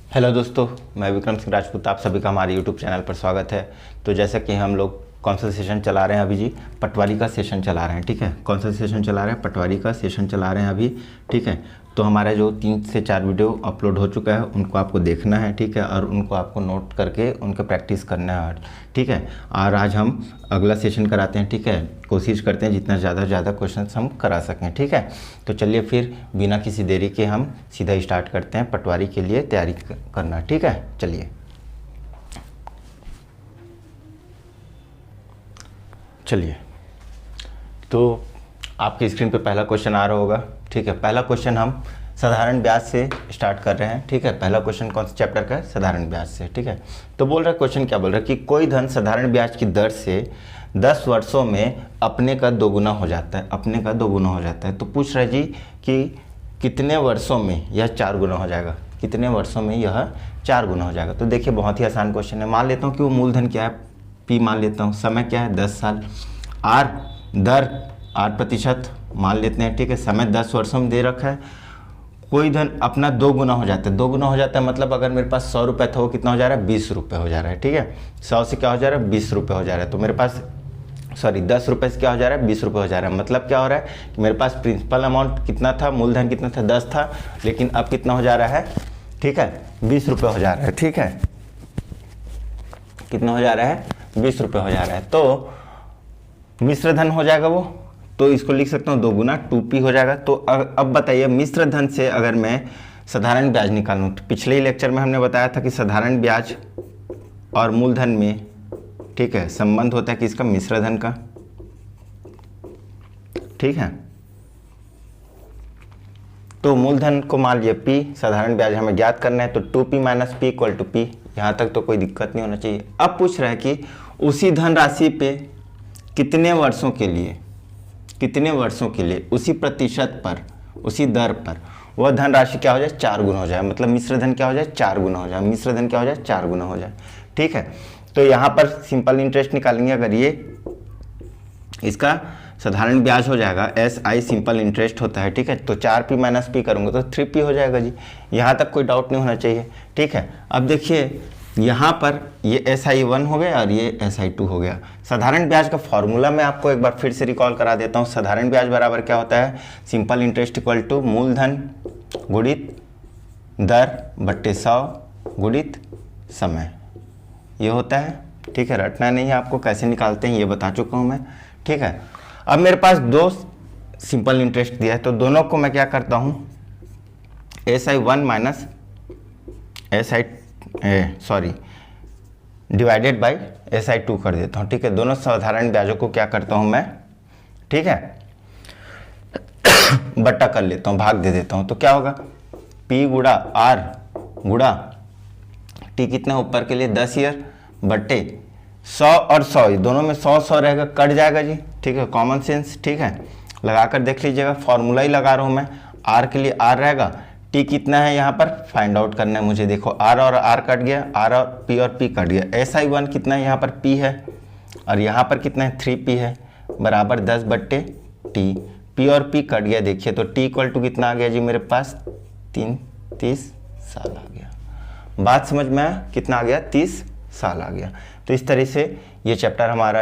Hello दोस्तों, मैं विक्रम सिंह राजपूत, आप सभी का हमारे यूट्यूब चैनल पर स्वागत है। तो जैसा कि हम लोग कौन सा सेशन चला रहे हैं अभी जी, पटवारी का सेशन चला रहे हैं। ठीक है, कौन सा सेशन चला रहे हैं? पटवारी का सेशन चला रहे हैं अभी। ठीक है, तो हमारा जो 3 से 4 वीडियो अपलोड हो चुका है उनको आपको देखना है। ठीक है, और उनको आपको नोट करके उनके प्रैक्टिस करना है। ठीक है, और आज हम अगला सेशन कराते हैं। ठीक है, कोशिश करते हैं जितना ज़्यादा से ज़्यादा क्वेश्चन हम करा सकें। ठीक है, तो चलिए फिर बिना किसी देरी के हम सीधा स्टार्ट करते हैं पटवारी के लिए तैयारी करना। ठीक है, चलिए तो आपकी स्क्रीन पे पहला क्वेश्चन आ रहा होगा। ठीक है, पहला क्वेश्चन हम साधारण ब्याज से स्टार्ट कर रहे हैं। ठीक है, पहला क्वेश्चन कौन से चैप्टर का है? साधारण ब्याज से। ठीक है, तो बोल रहा है क्वेश्चन, क्या बोल रहा है कि कोई धन साधारण ब्याज की दर से 10 वर्षों में अपने का दोगुना हो जाता है। अपने का दोगुना हो जाता है, तो पूछ रहा है जी कि कितने वर्षों में यह 4 गुना हो जाएगा? कितने वर्षों में यह 4 गुना हो जाएगा? तो देखिए, बहुत ही आसान क्वेश्चन है। मान लेता हूँ कि वो मूलधन क्या है, पी मान लेता हूँ, समय क्या है 10 साल, आर दर 8% मान लेते हैं। ठीक है, समय 10 वर्षों में दे रखा है। कोई धन अपना 2 गुना हो जाता है। 2 गुना हो जाता है मतलब अगर मेरे पास 100 रुपये था वो कितना हो जा रहा है? 20 रुपये हो जा रहा है। ठीक है, 100 से क्या हो जा रहा है? 20 रुपये हो जा रहा है। तो मेरे पास 10 रुपये से क्या हो जा रहा है? 20 रुपये हो जा रहा है। मतलब क्या हो रहा है कि मेरे पास प्रिंसिपल अमाउंट कितना था, मूलधन कितना था? 10 था, लेकिन अब कितना हो जा रहा है? ठीक है, 20 रुपये हो जा रहा है। ठीक है, कितना हो जा रहा है? 20 रुपये हो जा रहा है। तो मिश्र धन हो जाएगा वो, तो इसको लिख सकता हूँ 2 गुना 2p हो जाएगा। तो अब बताइए, मिश्र धन से अगर मैं साधारण ब्याज निकालूँ, तो पिछले ही लेक्चर में हमने बताया था कि साधारण ब्याज और मूलधन में, ठीक है, संबंध होता है किसका? मिश्र धन का। ठीक है, तो मूलधन को मान लिया p, साधारण ब्याज हमें ज्ञात करना है, तो 2p minus p equal to p। यहाँ तक तो कोई दिक्कत नहीं होना चाहिए। अब पूछ रहा है कि उसी धन राशि पे कितने वर्षों के लिए उसी प्रतिशत पर, उसी दर पर वह धनराशि क्या हो जाए? 4 गुना हो जाए। मतलब मिश्र धन क्या हो जाए? 4 गुना हो जाए। मिश्र धन क्या हो जाए? 4 गुना हो जाए। ठीक है, तो यहाँ पर सिंपल इंटरेस्ट निकालेंगे। अगर ये इसका साधारण ब्याज हो जाएगा, SI सिंपल इंटरेस्ट होता है। ठीक है, तो 4p माइनस p करूँगा तो 3p हो जाएगा जी। यहाँ तक कोई डाउट नहीं होना चाहिए। ठीक है, अब देखिए यहाँ पर ये SI1 हो गया और ये SI2 हो गया। साधारण ब्याज का फॉर्मूला मैं आपको एक बार फिर से रिकॉल करा देता हूँ। साधारण ब्याज बराबर क्या होता है? सिंपल इंटरेस्ट इक्वल टू मूलधन गुणित दर बट्टे 100 गुणित समय, ये होता है। ठीक है, रटना नहीं है आपको, कैसे निकालते हैं ये बता चुका हूँ मैं। ठीक है, अब मेरे पास 2 सिंपल इंटरेस्ट दिया है, तो दोनों को मैं क्या करता हूँ? SI1 minus divided by SI2 कर देता हूँ। ठीक है, दोनों साधारण ब्याजों को क्या करता हूँ मैं? ठीक है, बट्टा कर लेता हूँ, भाग दे देता हूँ। तो क्या होगा? P गुड़ा R गुड़ा T कितना ऊपर के लिए 10 ईयर बट्टे 100 और 100, दोनों में 100 रहेगा, कट जाएगा जी। ठीक है, कॉमन सेंस। ठीक है, लगा कर देख लीजिएगा, फॉर्मूला ही लगा रहा हूँ मैं। R के लिए R रहेगा, T कितना है यहाँ पर फाइंड आउट करना है मुझे। देखो R और R कट गया, R और P कट गया। SI1 कितना है यहाँ पर? P है, और यहाँ पर कितना है? 3P है, बराबर 10 बट्टे T। P और P कट गया, देखिए तो T इक्वल टू कितना आ गया जी मेरे पास? 30 साल आ गया। बात समझ में आया? कितना आ गया? 30 साल आ गया। तो इस तरह से ये चैप्टर हमारा,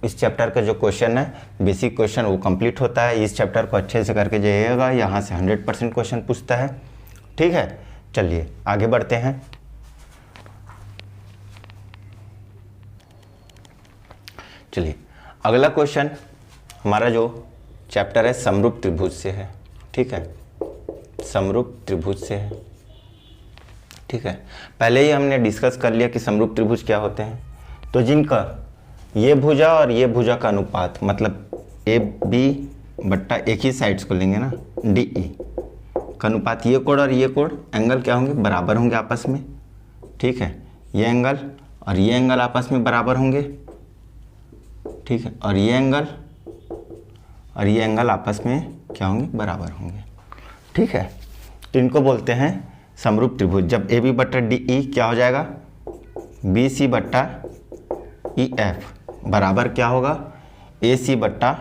इस चैप्टर का जो क्वेश्चन है, बेसिक क्वेश्चन, वो कंप्लीट होता है। इस चैप्टर को अच्छे से करके जाइएगा, यहाँ से 100% क्वेश्चन पूछता है। ठीक है, चलिए आगे बढ़ते हैं। चलिए अगला क्वेश्चन हमारा जो चैप्टर है समरूप त्रिभुज से है। ठीक है, समरूप त्रिभुज से है। ठीक है, पहले ही हमने डिस्कस कर लिया कि समरूप त्रिभुज क्या होते हैं। तो जिनका ये भुजा और ये भुजा का अनुपात, मतलब AB बट्टा एक ही साइड्स को लेंगे ना, DE का अनुपात, ये कोण और ये कोण एंगल क्या होंगे? बराबर होंगे आपस में। ठीक है, ये एंगल और ये एंगल आपस में बराबर होंगे। ठीक है, और ये एंगल और ये एंगल आपस में क्या होंगे? बराबर होंगे। ठीक है, तो इनको बोलते हैं समरूप त्रिभुज। जब AB बट्टा DE क्या हो जाएगा? BC बट्टा EF बराबर क्या होगा? AC बट्टा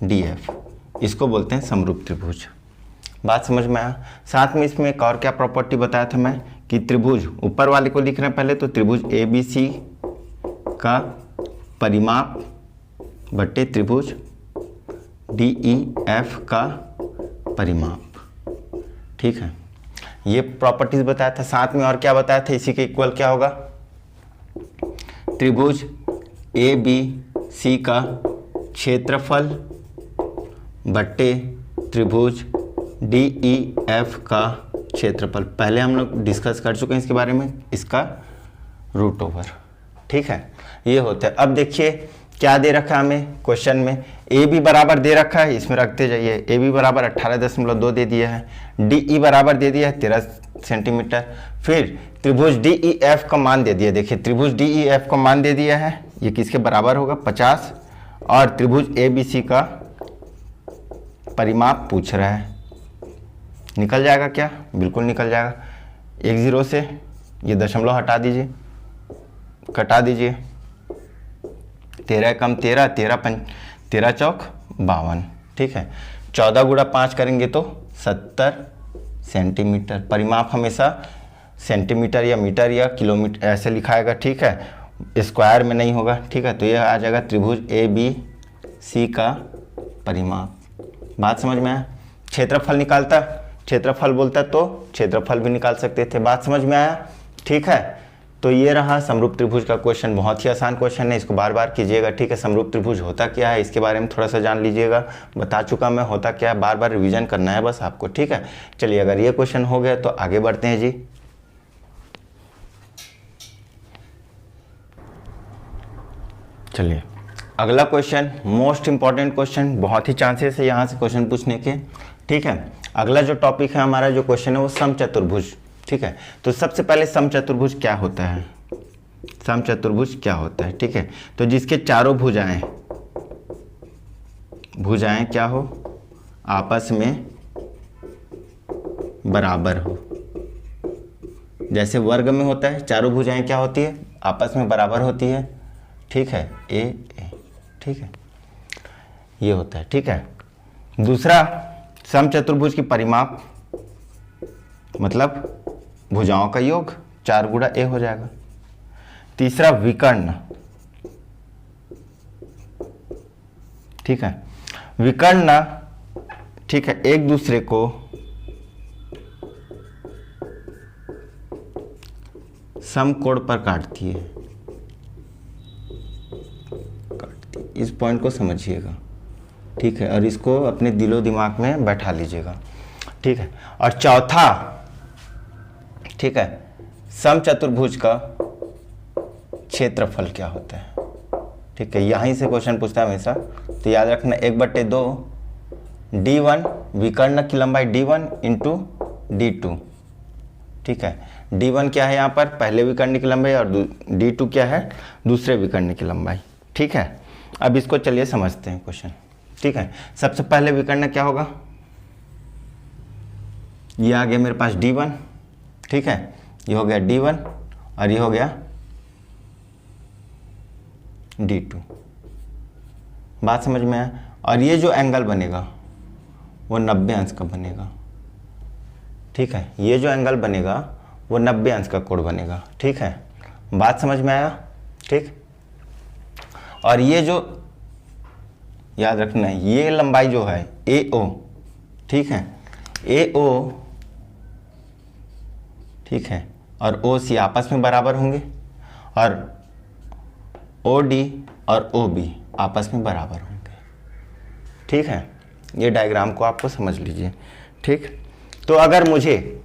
DF। इसको बोलते हैं समरूप त्रिभुज। बात समझ में आया। साथ में इसमें एक और क्या प्रॉपर्टी बताया था मैं कि त्रिभुज, ऊपर वाले को लिख रहे हैं पहले, तो त्रिभुज ABC का परिमाप बटे त्रिभुज DEF का परिमाप, ठीक है। ये प्रॉपर्टीज बताया था। साथ में और क्या बताया था, इसी के इक्वल क्या होगा, त्रिभुज ABC का क्षेत्रफल बट्टे त्रिभुज DEF का क्षेत्रफल। पहले हम लोग डिस्कस कर चुके हैं इसके बारे में, इसका रूट ओवर, ठीक है। ये होता है। अब देखिए क्या दे रखा है हमें क्वेश्चन में, ए बी बराबर दे रखा है, इसमें रखते जाइए। ए बी बराबर 18.2 दे दिया है, DE बराबर दे दिया है 13 सेंटीमीटर। फिर त्रिभुज DEF का मान दे दिया, देखिए त्रिभुज DEF का मान दे दिया है, ये किसके बराबर होगा 50, और त्रिभुज ABC का परिमाप पूछ रहा है। निकल जाएगा क्या, बिल्कुल निकल जाएगा। 1 0 से ये दशमलव हटा दीजिए, कटा दीजिए, 13 कम 13, 13 चौक 52, ठीक है। 14 गुणा 5 करेंगे तो 70 सेंटीमीटर। परिमाप हमेशा सेंटीमीटर या मीटर या किलोमीटर ऐसे लिखाएगा, ठीक है, स्क्वायर में नहीं होगा, ठीक है। तो यह आ जाएगा त्रिभुज ABC का परिमाप। बात समझ में आया। क्षेत्रफल निकालता, क्षेत्रफल बोलता तो क्षेत्रफल भी निकाल सकते थे। बात समझ में आया, ठीक है। तो ये रहा समरूप त्रिभुज का क्वेश्चन। बहुत ही आसान क्वेश्चन है, इसको बार बार कीजिएगा, ठीक है। समरूप त्रिभुज होता क्या है इसके बारे में थोड़ा सा जान लीजिएगा, बता चुका मैं होता क्या है, बार बार रिवीजन करना है बस आपको, ठीक है। चलिए अगर ये क्वेश्चन हो गया तो आगे बढ़ते हैं जी। चलिए अगला क्वेश्चन, मोस्ट इंपॉर्टेंट क्वेश्चन, बहुत ही चांसेस है यहाँ से क्वेश्चन पूछने के, ठीक है। अगला जो टॉपिक है हमारा, जो क्वेश्चन है वो समचतुर्भुज, ठीक है। तो सबसे पहले समचतुर्भुज क्या होता है, समचतुर्भुज क्या होता है, ठीक है। तो जिसके चारों भुजाएं क्या हो, आपस में बराबर हो। जैसे वर्ग में होता है, चारों भुजाएं क्या होती है, आपस में बराबर होती है, ठीक है, ए, ठीक है, ये होता है, ठीक है। दूसरा, समचतुर्भुज की परिमाप मतलब भुजाओं का योग, 4 गुणा ए हो जाएगा। तीसरा, विकर्ण, ठीक है, विकर्ण, ठीक है, एक दूसरे को समकोण पर काटती है, इस पॉइंट को समझिएगा, ठीक है, और इसको अपने दिलो दिमाग में बैठा लीजिएगा, ठीक है। और चौथा, ठीक है, समचतुर्भुज का क्षेत्रफल क्या होता है, ठीक है, यहीं से क्वेश्चन पूछता है हमेशा, तो याद रखना 1/2 D1, विकर्ण की लंबाई D1 इंटू D2, ठीक है। D1 क्या है यहाँ पर, पहले विकर्ण की लंबाई, और D2 क्या है, दूसरे विकर्ण की लंबाई, ठीक है। अब इसको चलिए समझते हैं क्वेश्चन, ठीक है। सबसे पहले विकर्ण क्या होगा, ये आ गया मेरे पास D1, ठीक है, ये हो गया D1 और ये हो गया D2। बात समझ में आया। और ये जो एंगल बनेगा वो 90 अंश का बनेगा, ठीक है, ये जो एंगल बनेगा वो 90 अंश का कोण बनेगा, ठीक है। बात समझ में आया, ठीक। और ये जो याद रखना है, ये लंबाई जो है AO, ठीक है, AO, ठीक है, और OC आपस में बराबर होंगे, और OD और OB आपस में बराबर होंगे, ठीक है। ये डायग्राम को आपको समझ लीजिए, ठीक। तो अगर मुझे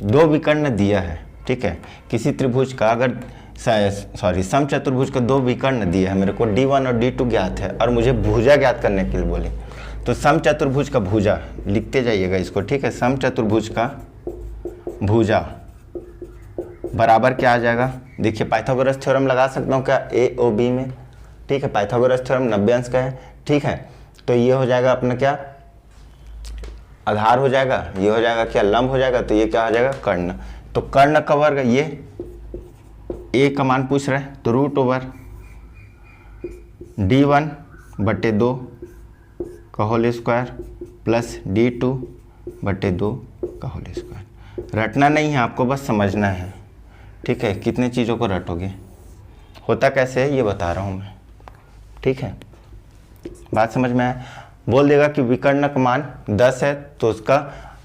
2 विकर्ण दिया है, ठीक है, किसी त्रिभुज का, अगर समचतुर्भुज का 2 विकर्ण दिया है मेरे को, D1 और D2 ज्ञात है, और मुझे भुजा ज्ञात करने के लिए बोले, तो समचतुर्भुज का भुजा लिखते जाइएगा इसको, ठीक है। समचतुर्भुज का भुजा बराबर क्या आ जाएगा, देखिए पाइथागोरस थ्योरम लगा सकता हूँ क्या AOB में, ठीक है, पाइथागोरस थ्योरम 90 अंश का है, ठीक है। तो ये हो जाएगा अपना क्या, आधार हो जाएगा, ये हो जाएगा क्या, लंब हो जाएगा, तो ये क्या हो जाएगा, कर्ण। तो कर्ण का वर्ग, ये ए का मान पूछ रहा है, तो रूट ओवर D1/2 का होल स्क्वायर प्लस D2 बटे 2 का होल स्क्वायर। रटना नहीं है आपको, बस समझना है, ठीक है। कितने चीज़ों को रटोगे, होता कैसे है ये बता रहा हूँ मैं, ठीक है। बात समझ में आया। बोल देगा कि विकर्ण का मान 10 है तो उसका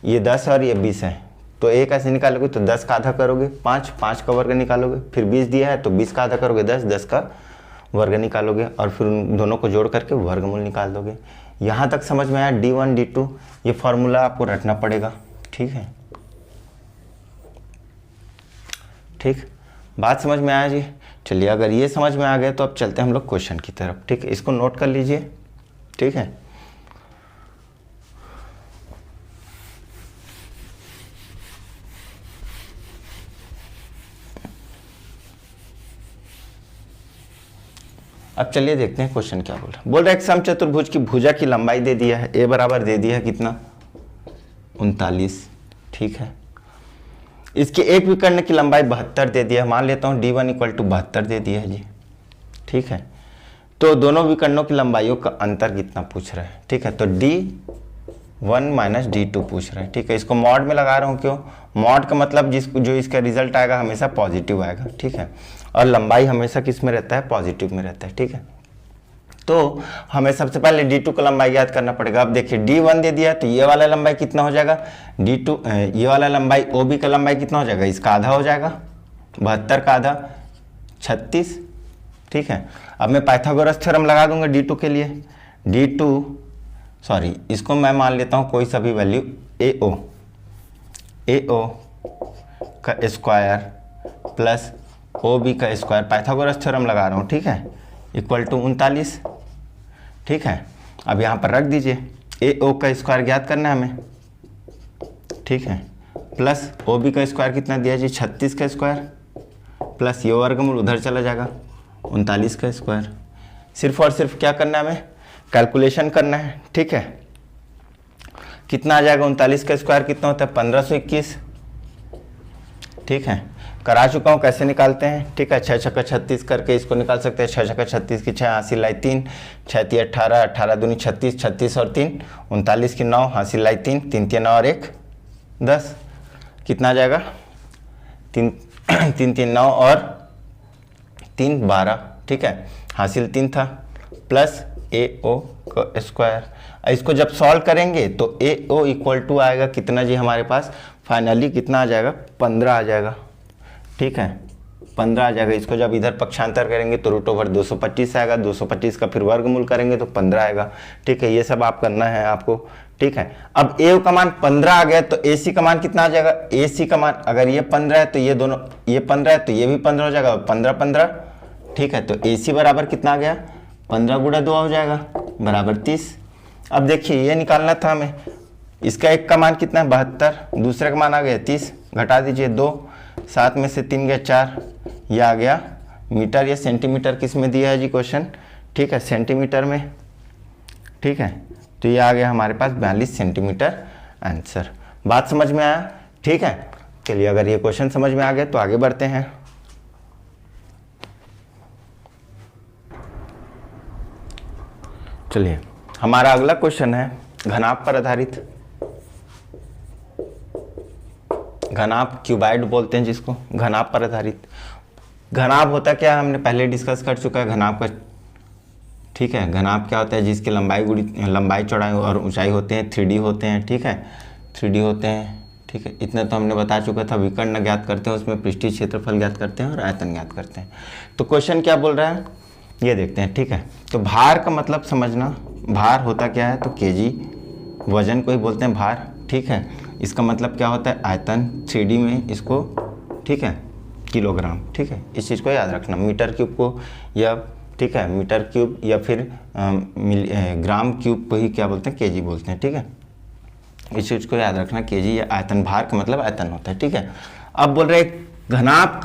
ये 10 और ये 20 है, तो एक ऐसे निकालोगे तो 10 का आधा करोगे 5, 5 का वर्ग निकालोगे, फिर 20 दिया है तो 20 का आधा करोगे 10, 10 का वर्ग निकालोगे और फिर उन दोनों को जोड़ करके वर्गमूल निकाल दोगे। यहाँ तक समझ में आया। D1 D2 ये फॉर्मूला आपको रटना पड़ेगा, ठीक है। ठीक, बात समझ में आया जी। चलिए, अगर ये समझ में आ गया तो अब चलते हैं हम लोग क्वेश्चन की तरफ, ठीक है। इसको नोट कर लीजिए, ठीक है। अब चलिए देखते हैं क्वेश्चन क्या बोल रहा है। बोल रहा है एक समचतुर्भुज की भुजा की लंबाई दे दिया है, ए बराबर दे दिया है कितना 39, ठीक है। इसके एक विकर्ण की लंबाई 72 दे दिया है, मान लेता हूँ D1 = 72 दे दिया है जी, ठीक है। तो दोनों विकर्णों की लंबाइयों का अंतर कितना पूछ रहा है, ठीक है। तो D1 - D2 पूछ रहा है, ठीक है। इसको मॉड में लगा रहा हूँ, क्यों? मॉड का मतलब जो इसका रिजल्ट आएगा हमेशा पॉजिटिव आएगा, ठीक है। और लंबाई हमेशा किस में रहता है, पॉजिटिव में रहता है, ठीक है। तो हमें सबसे पहले D2 का लंबाई याद करना पड़ेगा। अब देखिए D1 दे दिया तो ये वाला लंबाई कितना हो जाएगा, D2 ये वाला लंबाई OB का लंबाई कितना हो जाएगा, इसका आधा हो जाएगा, 72 का आधा 36, ठीक है। अब मैं पाइथागोरस थ्योरम लगा दूंगा D2 के लिए। इसको मैं मान लेता हूँ कोई सा भी वैल्यू AO का स्क्वायर प्लस OB का स्क्वायर, पाइथागोरस थ्योरम लगा रहा हूँ, ठीक है, इक्वल टू 39, ठीक है। अब यहाँ पर रख दीजिए, AO का स्क्वायर ज्ञात करना है हमें, ठीक है, प्लस OB का स्क्वायर कितना दिया जी 36 का स्क्वायर, प्लस ये वर्गमूल उधर चला जाएगा 39 का स्क्वायर। सिर्फ और सिर्फ क्या करना है हमें, कैलकुलेशन करना है, ठीक है। कितना आ जाएगा 39 का स्क्वायर कितना होता है 1521, ठीक है। करा चुका हूँ, कैसे निकालते हैं, ठीक है। 6 छक्का 36 करके इसको निकाल सकते हैं। 6 छक्का 36 की 6 हासिल लाई 3, 6 3 18, 18 दूनी 36, 36 और 3 39 की 9 हासिल लाई 3, 3 3 9 और 1 10, कितना आ जाएगा 3 3 3 9 और 3 12, ठीक है। हासिल 3 था, प्लस AO का स्क्वायर। इसको जब सॉल्व करेंगे तो AO = आएगा कितना जी हमारे पास, फाइनली कितना आ जाएगा 15 आ जाएगा, ठीक है, 15 आ जाएगा। इसको जब इधर पक्षांतर करेंगे तो √225 आएगा, 225 का फिर वर्गमूल करेंगे तो 15 आएगा, ठीक है। ये सब आप करना है आपको, ठीक है। अब AO का मान 15 आ गया तो AC का मान कितना आ जाएगा, AC का मान अगर ये 15 है तो ये दोनों, ये 15 है तो ये भी 15 हो जाएगा, 15 15, ठीक है। तो AC बराबर कितना आ गया 15 × 2 हो जाएगा बराबर 30। अब देखिए ये निकालना था हमें, इसका एक का मान कितना है 72, दूसरे का मान आ गया 30, घटा दीजिए 2, 7 में से 3 गया 4, ये आ गया मीटर या सेंटीमीटर किस में दिया है जी क्वेश्चन, ठीक है, सेंटीमीटर में, ठीक है। तो ये आ गया हमारे पास 42 सेंटीमीटर आंसर। बात समझ में आया, ठीक है। चलिए, अगर ये क्वेश्चन समझ में आ गया तो आगे बढ़ते हैं। चलिए, हमारा अगला क्वेश्चन है घनाभ पर आधारित। घनाभ क्यूबाइड बोलते हैं जिसको, घनाभ पर आधारित। घनाभ होता क्या है हमने पहले डिस्कस कर चुका है घनाभ का, ठीक है। घनाभ क्या होता है, जिसकी लंबाई चौड़ाई और ऊंचाई होते हैं 3D होते हैं, ठीक है, 3D होते हैं, ठीक है। इतना तो हमने बता चुका था। विकर्ण ज्ञात करते हैं, उसमें पृष्ठीय क्षेत्रफल ज्ञात करते हैं और आयतन ज्ञात करते हैं। तो क्वेश्चन क्या बोल रहा है ये देखते हैं, ठीक है। तो भार का मतलब समझना, भार होता क्या है तो kg, वजन को ही बोलते हैं भार, ठीक है। इसका मतलब क्या होता है आयतन, 3D में इसको, ठीक है, किलोग्राम, ठीक है। इस चीज़ को याद रखना, मीटर क्यूब को या, ठीक है, मीटर क्यूब या फिर ग्राम क्यूब को ही क्या बोलते हैं kg बोलते हैं, ठीक है। इस चीज़ को याद रखना, kg या आयतन, भार का मतलब आयतन होता है, ठीक है। अब बोल रहे घनाभ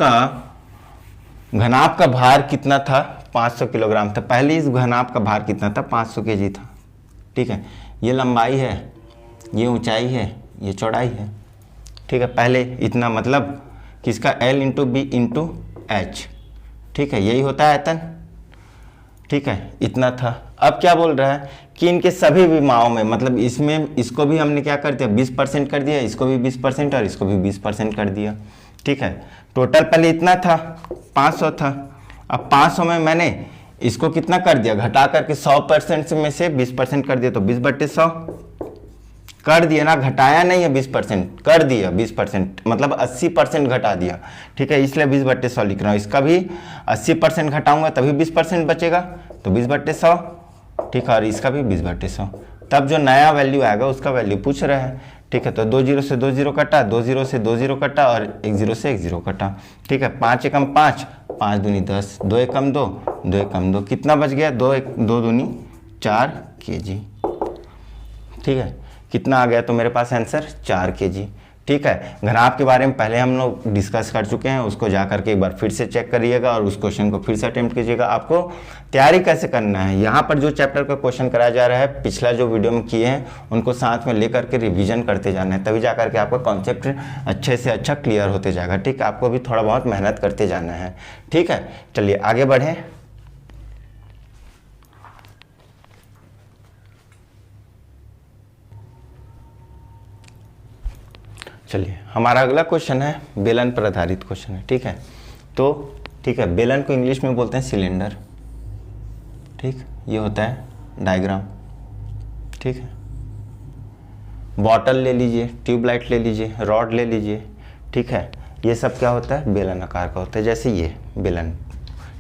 का भार कितना था 500 किलोग्राम था। पहले इस घनाभ का भार कितना था 500 kg था, ठीक है। ये लंबाई है, ये ऊंचाई है, ये चौड़ाई है, ठीक है। पहले इतना मतलब किसका L × B × H, ठीक है, यही होता है आयतन, ठीक है, इतना था। अब क्या बोल रहा है कि इनके सभी विमाओं में, मतलब इसमें इसको भी हमने क्या कर दिया 20% कर दिया, इसको भी 20% और इसको भी 20% कर दिया। ठीक है, टोटल पहले इतना था 500 था, अब 500 में मैंने इसको कितना कर दिया घटा करके 100% में से 20% कर दिया, तो 20/100 कर दिया ना, घटाया नहीं है 20%, कर दिया 20%, मतलब 80% घटा दिया। ठीक है, इसलिए 20/100 लिख रहा हूँ। इसका भी 80% घटाऊंगा तभी 20% बचेगा, तो 20/100। ठीक है, और इसका भी 20/100। तब जो नया वैल्यू आएगा उसका वैल्यू पूछ रहा है। ठीक है, तो 2 0 से 2 0 कटा, 2 0 से 2 0 कटा और 1 0 से 1 0 कटा। ठीक है, 5 एकम 5, 5 दूनी 10, 2 एकम 2, 2 एकम 2, कितना बच गया 2 दूनी 4 kg। ठीक है, कितना आ गया तो मेरे पास आंसर 4 kg। ठीक है, घनाभ के बारे में पहले हम लोग डिस्कस कर चुके हैं, उसको जा करके एक बार फिर से चेक करिएगा और उस क्वेश्चन को फिर से अटेम्प्ट कीजिएगा। आपको तैयारी कैसे करना है, यहाँ पर जो चैप्टर का क्वेश्चन कराया जा रहा है पिछला जो वीडियो में किए हैं उनको साथ में लेकर के रिवीजन करते जाना है, तभी जा करके आपका कॉन्सेप्ट अच्छे से अच्छा क्लियर होते जाएगा। ठीक है, आपको भी थोड़ा बहुत मेहनत करते जाना है। ठीक है, चलिए आगे बढ़ें। चलिए, हमारा अगला क्वेश्चन है बेलन पर आधारित क्वेश्चन है। ठीक है, तो ठीक है, बेलन को इंग्लिश में बोलते हैं सिलेंडर। ठीक, ये होता है डायग्राम। ठीक है, बॉटल ले लीजिए, ट्यूबलाइट ले लीजिए, रॉड ले लीजिए। ठीक है, ये सब क्या होता है बेलन आकार का होता है, जैसे ये बेलन।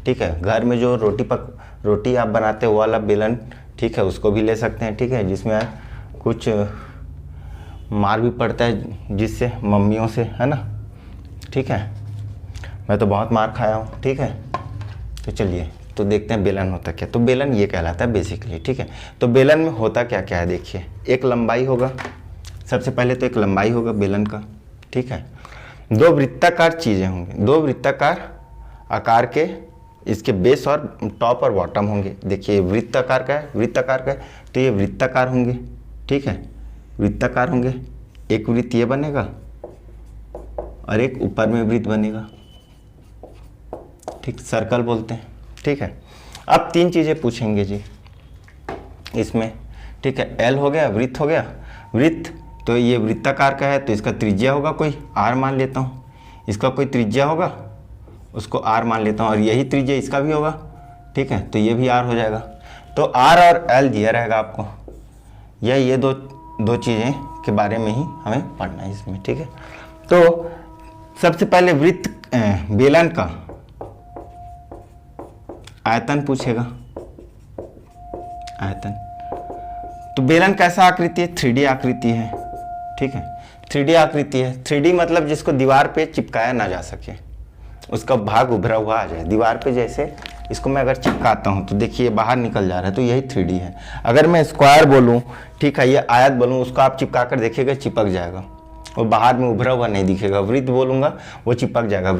ठीक है, घर में जो रोटी आप बनाते हो वो वाला बेलन। ठीक है, उसको भी ले सकते हैं। ठीक है, जिसमें कुछ मार भी पड़ता है जिससे मम्मियों से, है ना। ठीक है, मैं तो बहुत मार खाया हूँ। ठीक है, तो चलिए तो देखते हैं बेलन होता क्या। तो बेलन ये कहलाता है बेसिकली। ठीक है, तो बेलन में होता क्या क्या है देखिए, एक लंबाई होगा, सबसे पहले तो एक लंबाई होगा बेलन का। ठीक है, 2 वृत्ताकार चीज़ें होंगी, 2 वृत्ताकार आकार के इसके बेस और टॉप और बॉटम होंगे। देखिए वृत्ताकार का है, वृत्ताकार का है, तो ये वृत्ताकार होंगे। ठीक है, वृत्ताकार होंगे, एक वृत्त ये बनेगा और एक ऊपर में वृत्त बनेगा। ठीक, सर्कल बोलते हैं। ठीक है, अब 3 चीज़ें पूछेंगे जी इसमें। ठीक है, एल हो गया, वृत्त हो गया। वृत्त तो ये वृत्ताकार का है तो इसका त्रिज्या होगा कोई, आर मान लेता हूँ। इसका कोई त्रिज्या होगा, उसको आर मान लेता हूँ, और यही त्रिज्या इसका भी होगा। ठीक है, तो ये भी आर हो जाएगा। तो आर और एल दिया रहेगा आपको, या ये दो चीज़ें के बारे में ही हमें पढ़ना है इसमें। ठीक है, तो सबसे पहले वृत्त बेलन का आयतन पूछेगा, आयतन। तो बेलन कैसा आकृति है, 3D आकृति है। ठीक है, 3D आकृति है। 3D मतलब जिसको दीवार पे चिपकाया ना जा सके, उसका भाग उभरा हुआ आ जाए दीवार पे। जैसे इसको मैं अगर चिपकाता हूँ तो देखिए बाहर निकल जा रहा है, तो यही 3D है। अगर मैं स्क्वायर बोलूँ, ठीक है, ये आयत बोलूँ, उसको आप चिपका कर देखिएगा चिपक जाएगा, वो बाहर में उभरा हुआ नहीं दिखेगा। वृत्त बोलूँगा वो चिपक जाएगा,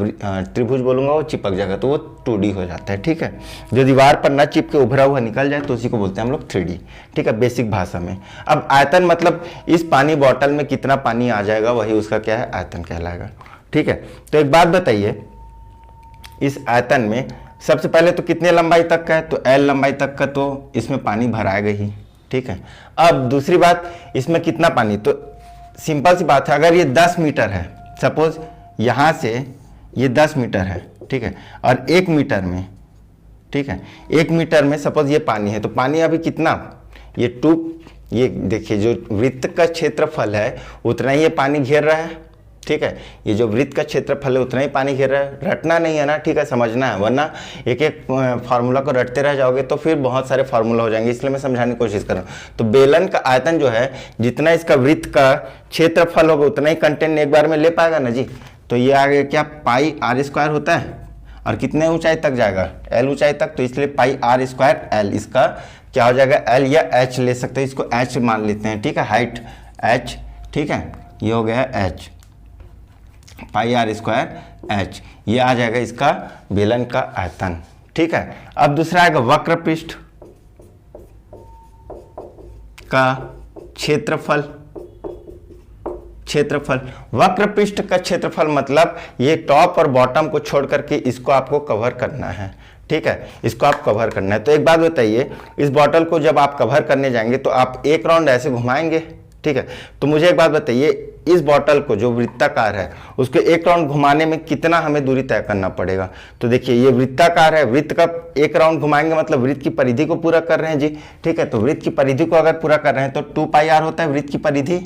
त्रिभुज बोलूँगा वो चिपक जाएगा, तो वो 2D हो जाता है। ठीक है, जो दीवार पर न चिपके उभरा हुआ निकल जाए तो उसी को बोलते हैं हम लोग 3D। ठीक है, बेसिक भाषा में। अब आयतन मतलब इस पानी बॉटल में कितना पानी आ जाएगा, वही उसका क्या है, आयतन कहलाएगा। ठीक है, तो एक बात बताइए, इस आयतन में सबसे पहले तो कितने लंबाई तक का है, तो L लंबाई तक का, तो इसमें पानी भराएगा ही। ठीक है, अब दूसरी बात, इसमें कितना पानी, तो सिंपल सी बात है, अगर ये 10 मीटर है, सपोज यहाँ से ये 10 मीटर है। ठीक है, और 1 मीटर में, ठीक है, 1 मीटर में सपोज ये पानी है, तो पानी अभी कितना, ये देखिए जो वृत्त का क्षेत्रफल है उतना ही ये पानी घेर रहा है। ठीक है, ये जो वृत्त का क्षेत्रफल है उतना ही पानी घेर रहा है। रटना नहीं है ना, ठीक है, समझना है, वरना एक एक फार्मूला को रटते रह जाओगे तो फिर बहुत सारे फार्मूला हो जाएंगे, इसलिए मैं समझाने की कोशिश कर रहा हूँ। तो बेलन का आयतन जो है, जितना इसका वृत्त का क्षेत्रफल होगा उतना ही कंटेंट एक बार में ले पाएगा ना जी। तो ये आगे क्या पाई r² होता है, और कितने ऊंचाई तक जाएगा, L ऊंचाई तक, तो इसलिए पाई r² L, इसका क्या हो जाएगा L या H ले सकते हैं, इसको H मान लेते हैं। ठीक है, हाइट H। ठीक है, ये हो गया H, पाई r² H, ये आ जाएगा इसका बेलन का आयतन। ठीक है, अब दूसरा आएगा वक्र पृष्ठ का क्षेत्रफल। वक्र पृष्ठ का क्षेत्रफल मतलब ये टॉप और बॉटम को छोड़ करके इसको आपको कवर करना है। ठीक है, इसको आप कवर करना है। तो एक बात बताइए, इस बॉटल को जब आप कवर करने जाएंगे तो आप एक राउंड ऐसे घुमाएंगे, ठीक है। तो मुझे एक बात बताइए, इस बॉटल को जो वृत्ताकार है उसको एक राउंड घुमाने में कितना हमें दूरी तय करना पड़ेगा। तो देखिए ये वृत्ताकार है, वृत्त का एक राउंड घुमाएंगे मतलब वृत्त की परिधि को पूरा कर रहे हैं जी, ठीक है। तो वृत्त की परिधि को अगर पूरा कर रहे हैं तो 2 पाई आर होता है वृत्त की परिधि,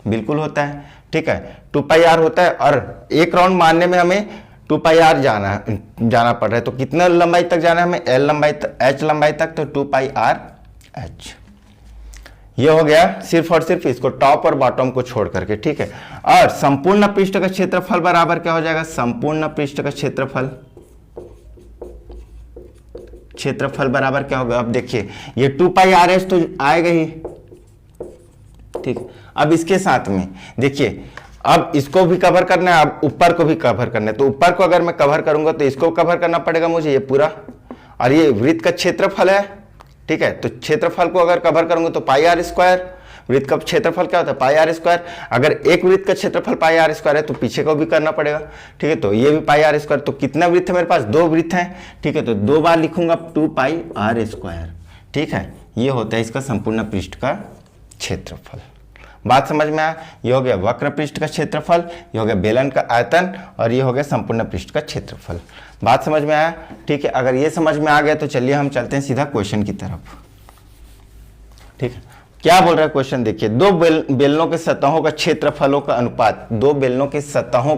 बिल्कुल होता है, ठीक है। 2 पाई आर होता है और एक राउंड मारने में हमें 2 पाई आर जाना पड़ रहा है। तो कितना लंबाई तक जाना है हमें, एल लंबाई तक, एच लंबाई तक, तो 2 पाई आर एच। ये हो गया सिर्फ और सिर्फ इसको टॉप और बॉटम को छोड़ करके, ठीक है। और संपूर्ण पृष्ठ का क्षेत्रफल बराबर क्या हो जाएगा, संपूर्ण पृष्ठ का क्षेत्रफल बराबर क्या होगा। अब देखिए ये 2 पाई आर एच तो आएगा ही, ठीक। अब इसके साथ में देखिए, अब इसको भी कवर करना है, अब ऊपर को भी कवर करना है। तो ऊपर को अगर मैं कवर करूंगा तो इसको कवर करना पड़ेगा मुझे, ये पूरा, और ये वृत्त का क्षेत्रफल है, ठीक है। तो क्षेत्रफल को अगर कवर करूंगा तो पाई आर स्क्वायर, वृत्त का क्षेत्रफल क्या होता है, पाई आर स्क्वायर। अगर एक वृत्त का क्षेत्रफल पाई आर स्क्वायर है तो पीछे को भी करना पड़ेगा, ठीक है। तो ये भी पाई आर स्क्वायर। तो कितना वृत्त है मेरे पास, 2 वृत्त हैं, ठीक है। तो 2 बार लिखूंगा 2 पाई आर स्क्वायर, ठीक है। ये होता है इसका संपूर्ण पृष्ठ का क्षेत्रफल। बात समझ में आया। ये हो गया वक्र पृष्ठ का क्षेत्रफल, ये हो गया बेलन का आयतन, और ये हो गया संपूर्ण पृष्ठ का क्षेत्रफल। बात समझ में आया, ठीक है। अगर ये समझ में आ गया तो चलिए हम चलते हैं सीधा क्वेश्चन की तरफ, ठीक है। क्या बोल रहा है क्वेश्चन, देखिए, दो बेलनों के सतहों का क्षेत्रफलों का अनुपात, दो बेलनों के सतहों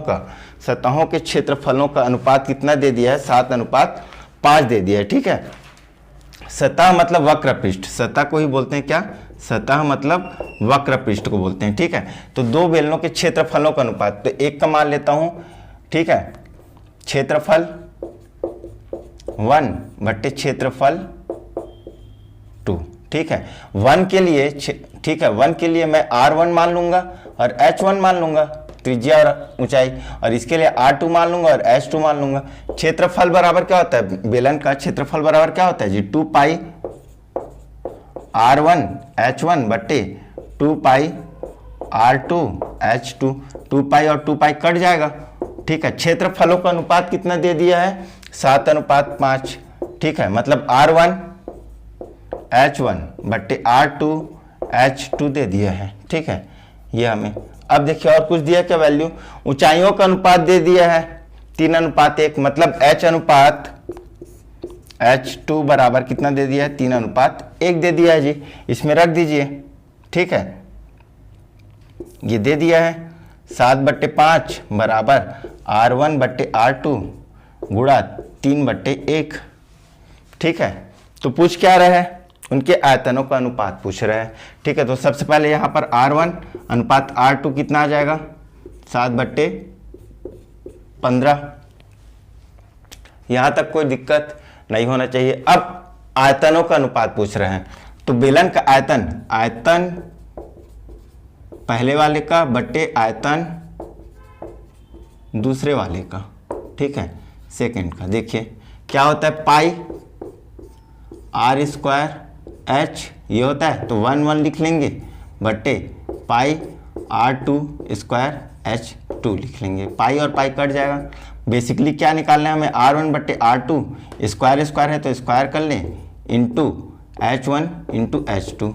के क्षेत्रफलों का अनुपात कितना दे दिया है, 7:5 दे दिया है, ठीक है। सतह मतलब वक्र पृष्ठ, सतह को ही बोलते हैं क्या, सतह मतलब वक्र पृष्ठ को बोलते हैं, ठीक है। तो दो बेलनों के क्षेत्रफलों का अनुपात, तो एक का मान लेता हूं, ठीक है। क्षेत्रफल 1 बट्टे क्षेत्रफल 2, ठीक है। 1 के लिए, ठीक है, 1 के लिए मैं R1 मान लूंगा और H1 मान लूंगा, त्रिज्या और ऊंचाई, और इसके लिए R2 मान लूंगा और H2 मान लूंगा। क्षेत्रफल बराबर क्या होता है, बेलन का क्षेत्रफल बराबर क्या होता है जी, 2 पाई R1 H1 बट्टे 2 पाई R2 H2। 2 पाई और 2 पाई कट जाएगा, ठीक है। क्षेत्रफलों का अनुपात कितना दे दिया है, 7:5, ठीक है। मतलब R1 H1 बट्टे R2 H2 दे दिया है, ठीक है। ये हमें, अब देखिए और कुछ दिया क्या वैल्यू, ऊंचाइयों का अनुपात दे दिया है 3:1, मतलब H अनुपात H2 बराबर कितना दे दिया है, 3:1 दे दिया है जी। इसमें रख दीजिए, ठीक है। ये दे दिया है 7/5 बराबर R1 बट्टे R2 गुणा 3/1, ठीक है। तो पूछ क्या रहा है, उनके आयतनों का अनुपात पूछ रहा है, ठीक है। तो सबसे पहले यहाँ पर R1 अनुपात R2 कितना आ जाएगा, 7/15। यहाँ तक कोई दिक्कत नहीं होना चाहिए। अब आयतनों का अनुपात पूछ रहे हैं, तो बेलन का आयतन पहले वाले का बट्टे आयतन दूसरे वाले का, ठीक है, सेकंड का। देखिए क्या होता है, पाई आर स्क्वायर एच, ये होता है तो 1 लिख लेंगे, बट्टे पाई R2 स्क्वायर H2 लिख लेंगे। पाई और पाई कट जाएगा। बेसिकली क्या निकालना है हमें, R1 बट्टे R2, स्क्वायर स्क्वायर है तो स्क्वायर कर लें, इंटू H1 इंटू H2,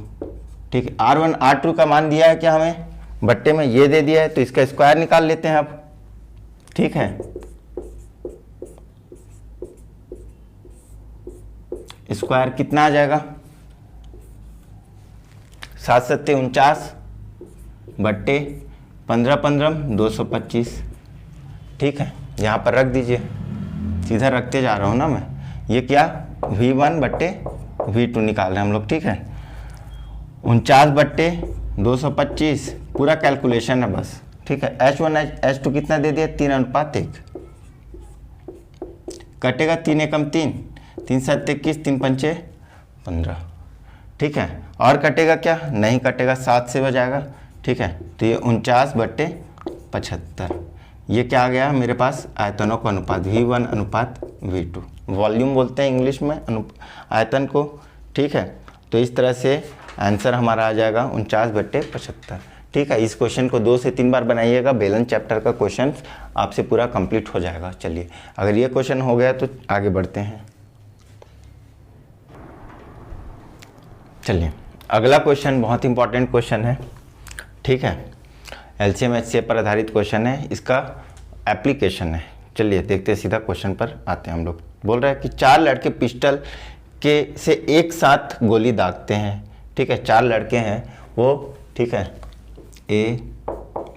ठीक है। R1 R2 का मान दिया है क्या हमें, बट्टे में ये दे दिया है, तो इसका स्क्वायर निकाल लेते हैं अब, ठीक है। स्क्वायर कितना आ जाएगा, 7×7 = 49 बट्टे 15×15 225, ठीक है। यहाँ पर रख दीजिए, सीधा रखते जा रहा हूँ ना मैं। ये क्या, V1 बट्टे V2 निकाल रहे हैं हम लोग, ठीक है। 49/225 पूरा कैलकुलेशन है बस, ठीक है। H1 H2 कितना दे दिया, 3:1, कटेगा 3 एकम 3, 3×7 = 21, 3×5 = 15, ठीक है। और कटेगा क्या, नहीं कटेगा, 7 से बजाएगा, ठीक है। तो ये 49/75, ये क्या आ गया मेरे पास, आयतनों का अनुपात, V1 अनुपात V2, वॉल्यूम बोलते हैं इंग्लिश में आयतन को, ठीक है। तो इस तरह से आंसर हमारा आ जाएगा 49/75, ठीक है। इस क्वेश्चन को 2 से 3 बार बनाइएगा, बेलन चैप्टर का क्वेश्चन आपसे पूरा कंप्लीट हो जाएगा। चलिए, अगर ये क्वेश्चन हो गया तो आगे बढ़ते हैं। चलिए अगला क्वेश्चन बहुत इंपॉर्टेंट क्वेश्चन है, ठीक है, एलसीएम एचसीएफ पर आधारित क्वेश्चन है, इसका एप्लीकेशन है। चलिए देखते हैं, सीधा क्वेश्चन पर आते हैं हम लोग। बोल रहा है कि 4 लड़के पिस्टल के से एक साथ गोली दागते हैं, ठीक है, 4 लड़के हैं वो, ठीक है, ए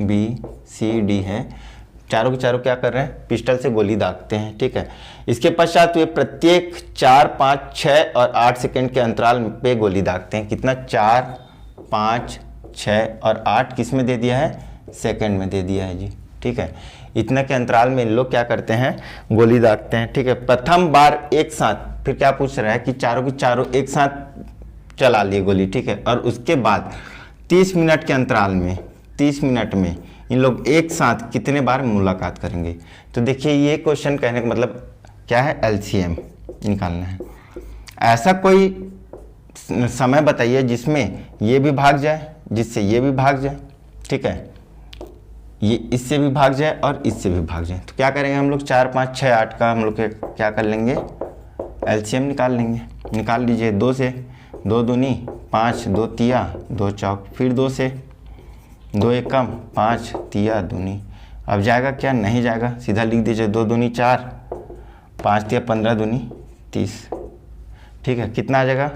बी सी डी है, चारों के चारों क्या कर रहे हैं, पिस्टल से गोली दागते हैं, ठीक है। इसके पश्चात वे प्रत्येक 4, 5, 6 और 8 सेकंड के अंतराल पे गोली दागते हैं। कितना, 4, 5, 6 और 8 किस में दे दिया है, सेकंड में दे दिया है जी, ठीक है। इतना के अंतराल में इन लोग क्या करते हैं, गोली दागते हैं, ठीक है। प्रथम बार एक साथ, फिर क्या पूछ रहा है कि चारों की चारों एक साथ चला लिए गोली, ठीक है, और उसके बाद 30 मिनट के अंतराल में, 30 मिनट में इन लोग एक साथ कितने बार मुलाकात करेंगे। तो देखिए ये क्वेश्चन कहने का मतलब क्या है, एलसीएम निकालना है। ऐसा कोई समय बताइए जिसमें ये भी भाग जाए, जिससे ये भी भाग जाए, ठीक है, ये इससे भी भाग जाए और इससे भी भाग जाए। तो क्या करेंगे हम लोग, 4, 5, 6, 8 का हम लोग क्या कर लेंगे, एलसीएम निकाल लेंगे। निकाल लीजिए, 2 से 2 दूनी 5, 2 तिया 2 चौक, फिर 2 से 2 एकम 5 तिया दूनी। अब जाएगा क्या, नहीं जाएगा, सीधा लिख दीजिए 2 दूनी 4, 5 तिया 15 दूनी 30, ठीक है। कितना आ जाएगा,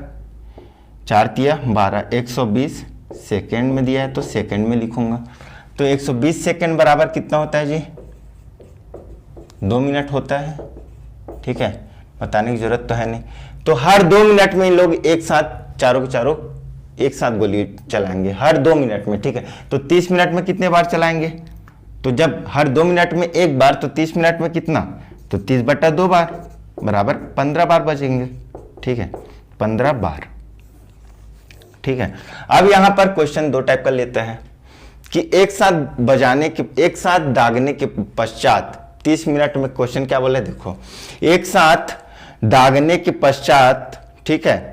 4 तिया 12, 120 सेकेंड में दिया है तो सेकेंड में लिखूंगा। तो 120 सेकेंड बराबर कितना होता है जी, 2 मिनट होता है, ठीक है, बताने की जरूरत तो है नहीं। तो हर 2 मिनट में इन लोग एक साथ चारों के चारों एक साथ गोली चलाएंगे, हर 2 मिनट में, ठीक है। तो 30 मिनट में कितने बार चलाएंगे, तो जब हर 2 मिनट में एक बार, तो 30 मिनट में कितना, तो 30/2 बार बराबर 15 बार बचेंगे, ठीक है, 15 बार, ठीक है। अब यहां पर क्वेश्चन 2 टाइप का लेते हैं कि एक साथ दागने के पश्चात 30 मिनट में, क्वेश्चन क्या बोले देखो, एक साथ दागने के पश्चात, ठीक है,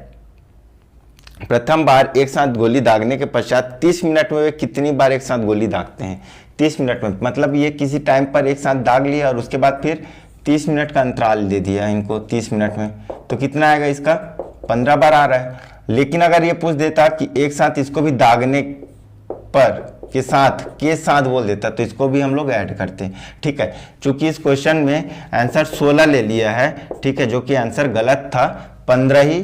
प्रथम बार एक साथ गोली दागने के पश्चात 30 मिनट में वे कितनी बार एक साथ गोली दागते हैं। 30 मिनट में मतलब ये किसी टाइम पर एक साथ दाग लिया और उसके बाद फिर 30 मिनट का अंतराल दे दिया इनको 30 मिनट में, तो कितना आएगा इसका, 15 बार आ रहा है। लेकिन अगर ये पूछ देता कि एक साथ इसको भी दागने पर के साथ बोल देता, तो इसको भी हम लोग ऐड करते हैं, ठीक है। चूंकि इस क्वेश्चन में आंसर 16 ले लिया है, ठीक है, जो कि आंसर गलत था, 15 ही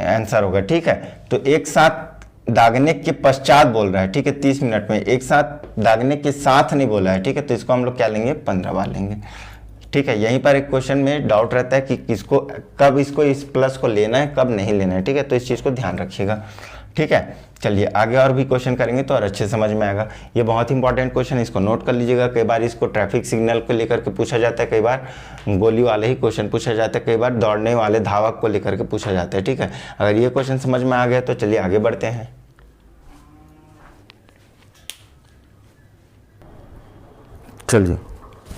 आंसर होगा, ठीक है। तो एक साथ दागने के पश्चात बोल रहा है, ठीक है, 30 मिनट में, एक साथ दागने के साथ नहीं बोला है, ठीक है। तो इसको हम लोग क्या लेंगे, 15 बार लेंगे, ठीक है। यहीं पर एक क्वेश्चन में डाउट रहता है कि किसको कब इसको इस प्लस को लेना है, कब नहीं लेना है, ठीक है। तो इस चीज़ को ध्यान रखिएगा, ठीक है। चलिए आगे और भी क्वेश्चन करेंगे तो और अच्छे समझ में आएगा। ये बहुत इंपॉर्टेंट क्वेश्चन, इसको नोट कर लीजिएगा। कई बार इसको ट्रैफिक सिग्नल को लेकर के पूछा जाता है, कई बार गोली वाले ही क्वेश्चन पूछा जाता है, कई बार दौड़ने वाले धावक को लेकर के पूछा जाता है, ठीक है। अगर ये क्वेश्चन समझ में आ गया तो चलिए आगे बढ़ते हैं। चलिए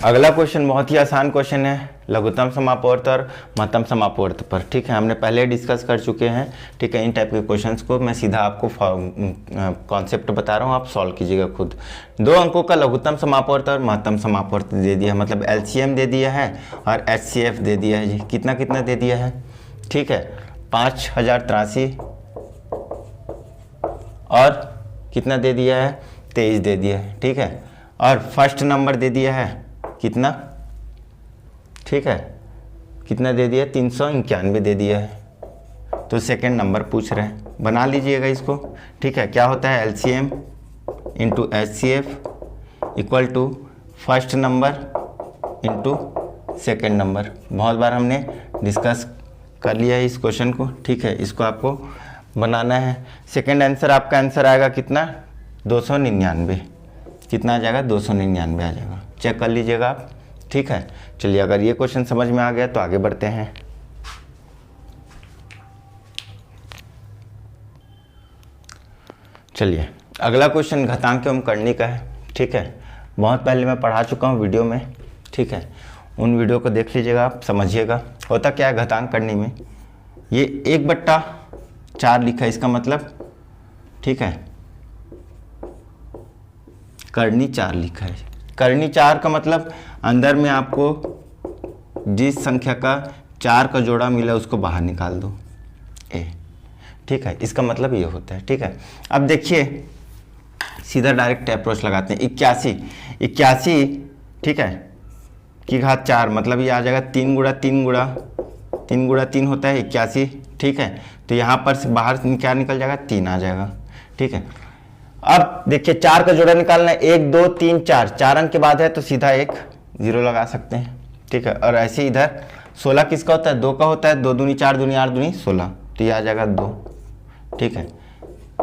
अगला क्वेश्चन बहुत ही आसान क्वेश्चन है, लघुत्तम समापवर्त और महत्तम समापवर्त पर, ठीक है। हमने पहले डिस्कस कर चुके हैं, ठीक है। इन टाइप के क्वेश्चंस को मैं सीधा आपको कॉन्सेप्ट बता रहा हूँ, आप सॉल्व कीजिएगा खुद। 2 अंकों का लघुत्तम समापवर्त और महत्तम समापवर्त दे दिया है, मतलब एलसीएम दे दिया है और एचसीएफ दे दिया है जी। कितना कितना दे दिया है, ठीक है, 5083 और कितना दे दिया है, 23 दे दिया है, ठीक है। और फर्स्ट नंबर दे दिया है कितना, ठीक है, कितना दे दिया, 391 दे दिया है। तो सेकंड नंबर पूछ रहे हैं, बना लीजिएगा इसको, ठीक है। क्या होता है, LCM into HCF equal to first number into second number. बहुत बार हमने डिस्कस कर लिया है इस क्वेश्चन को, ठीक है। इसको आपको बनाना है। सेकंड आंसर आपका आंसर आएगा कितना, 299, कितना आ जाएगा, 299 आ जाएगा, चेक कर लीजिएगा आप, ठीक है। चलिए अगर ये क्वेश्चन समझ में आ गया तो आगे बढ़ते हैं। चलिए अगला क्वेश्चन घातांक एवं करनी का है, ठीक है। बहुत पहले मैं पढ़ा चुका हूँ वीडियो में, ठीक है, उन वीडियो को देख लीजिएगा, आप समझिएगा। होता क्या है घातांक करनी में, ये 1/4 लिखा है, इसका मतलब, ठीक है, करनी 4 लिखा है। करनी 4 का मतलब अंदर में आपको जिस संख्या का 4 का जोड़ा मिला उसको बाहर निकाल दो, ए। ठीक है, इसका मतलब ये होता है। ठीक है, अब देखिए सीधा डायरेक्ट अप्रोच लगाते हैं। 81 ठीक है की घात 4, मतलब ये आ जाएगा 3 गुणा 3 होता है 81। ठीक है, तो यहाँ पर से बाहर क्या निकल जाएगा, 3 आ जाएगा। ठीक है, अब देखिए 4 का जोड़ा निकालना है, 1 2 3 4 अंक के बाद है तो सीधा एक 0 लगा सकते हैं। ठीक है, और ऐसे इधर 16 किसका होता है, 2 का होता है, 2 दूनी 4 दूनी 8 दूनी 16, तो ये आ जाएगा 2। ठीक है,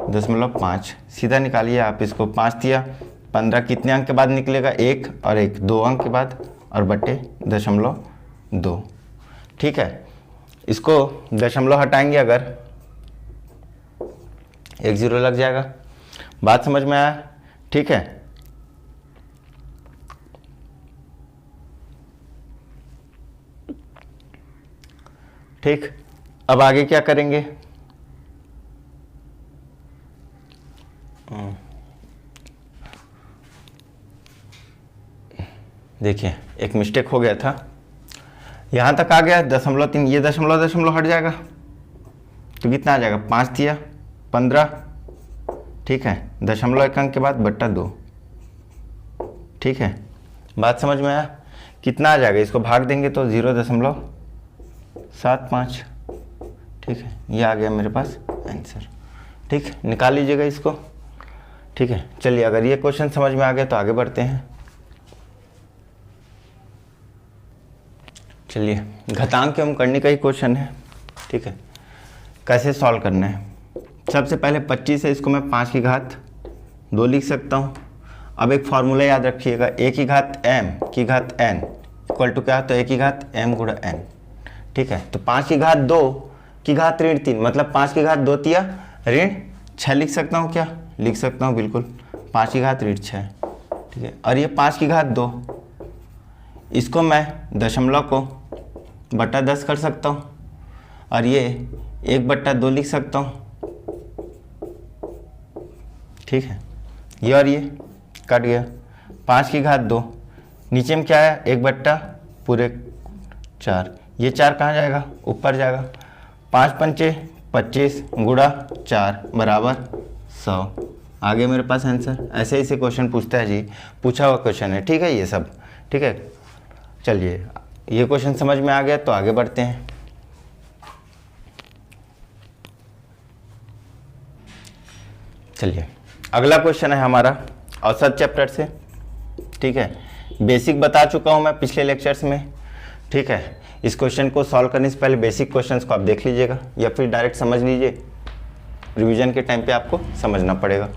0.5 सीधा निकालिए आप इसको, 5 दिया 15 कितने अंक के बाद निकलेगा, 1 और 1 2 अंक के बाद, और बटे 0.2। ठीक है, इसको दशमलव हटाएंगे अगर, 1 0 लग जाएगा। बात समझ में आया? ठीक है, ठीक, अब आगे क्या करेंगे, देखिए एक मिस्टेक हो गया था, यहाँ तक आ गया 0.3, ये दशमलव हट जाएगा तो कितना आ जाएगा, 5 दिया 15। ठीक है, 0.1 अंक के बाद बट्टा 2। ठीक है, बात समझ में आया? कितना आ जाएगा, इसको भाग देंगे तो 0.75। ठीक है, ये आ गया मेरे पास आंसर। ठीक, निकाल लीजिएगा इसको। ठीक है, चलिए अगर ये क्वेश्चन समझ में आ गया तो आगे बढ़ते हैं। चलिए घातांक एवं करने का ही क्वेश्चन है। ठीक है, कैसे सॉल्व करना है, सबसे पहले 25 है, इसको मैं 5 की घात 2 लिख सकता हूँ। अब एक फॉर्मूला याद रखिएगा, a की घात m की घात n इक्वल टू क्या, तो a की घात m गुणा n। ठीक है, तो 5 की घात 2 की घात ऋण 3, मतलब 5 की घात 2 तिया ऋण 6 लिख सकता हूँ क्या, लिख सकता हूँ बिल्कुल, 5 की घात ऋण 6। ठीक है, और ये 5 की घात 2, इसको मैं दशमलव को बटा 10 कर सकता हूँ, और ये 1/2 लिख सकता हूँ। ठीक है, ये और ये कट गया, 5 की घात 2, नीचे में क्या है 1/4, ये 4 कहाँ जाएगा, ऊपर जाएगा, 5 पंचे 25 गुणा 4 बराबर 100। आगे मेरे पास आंसर। ऐसे ही से क्वेश्चन पूछता है जी, पूछा हुआ क्वेश्चन है। ठीक है, ये सब ठीक है। चलिए ये क्वेश्चन समझ में आ गया तो आगे बढ़ते हैं। चलिए अगला क्वेश्चन है हमारा औसत चैप्टर से। ठीक है, बेसिक बता चुका हूं मैं पिछले लेक्चर्स में। ठीक है, इस क्वेश्चन को सॉल्व करने से पहले बेसिक क्वेश्चंस को आप देख लीजिएगा या फिर डायरेक्ट समझ लीजिए, रिवीजन के टाइम पे आपको समझना पड़ेगा।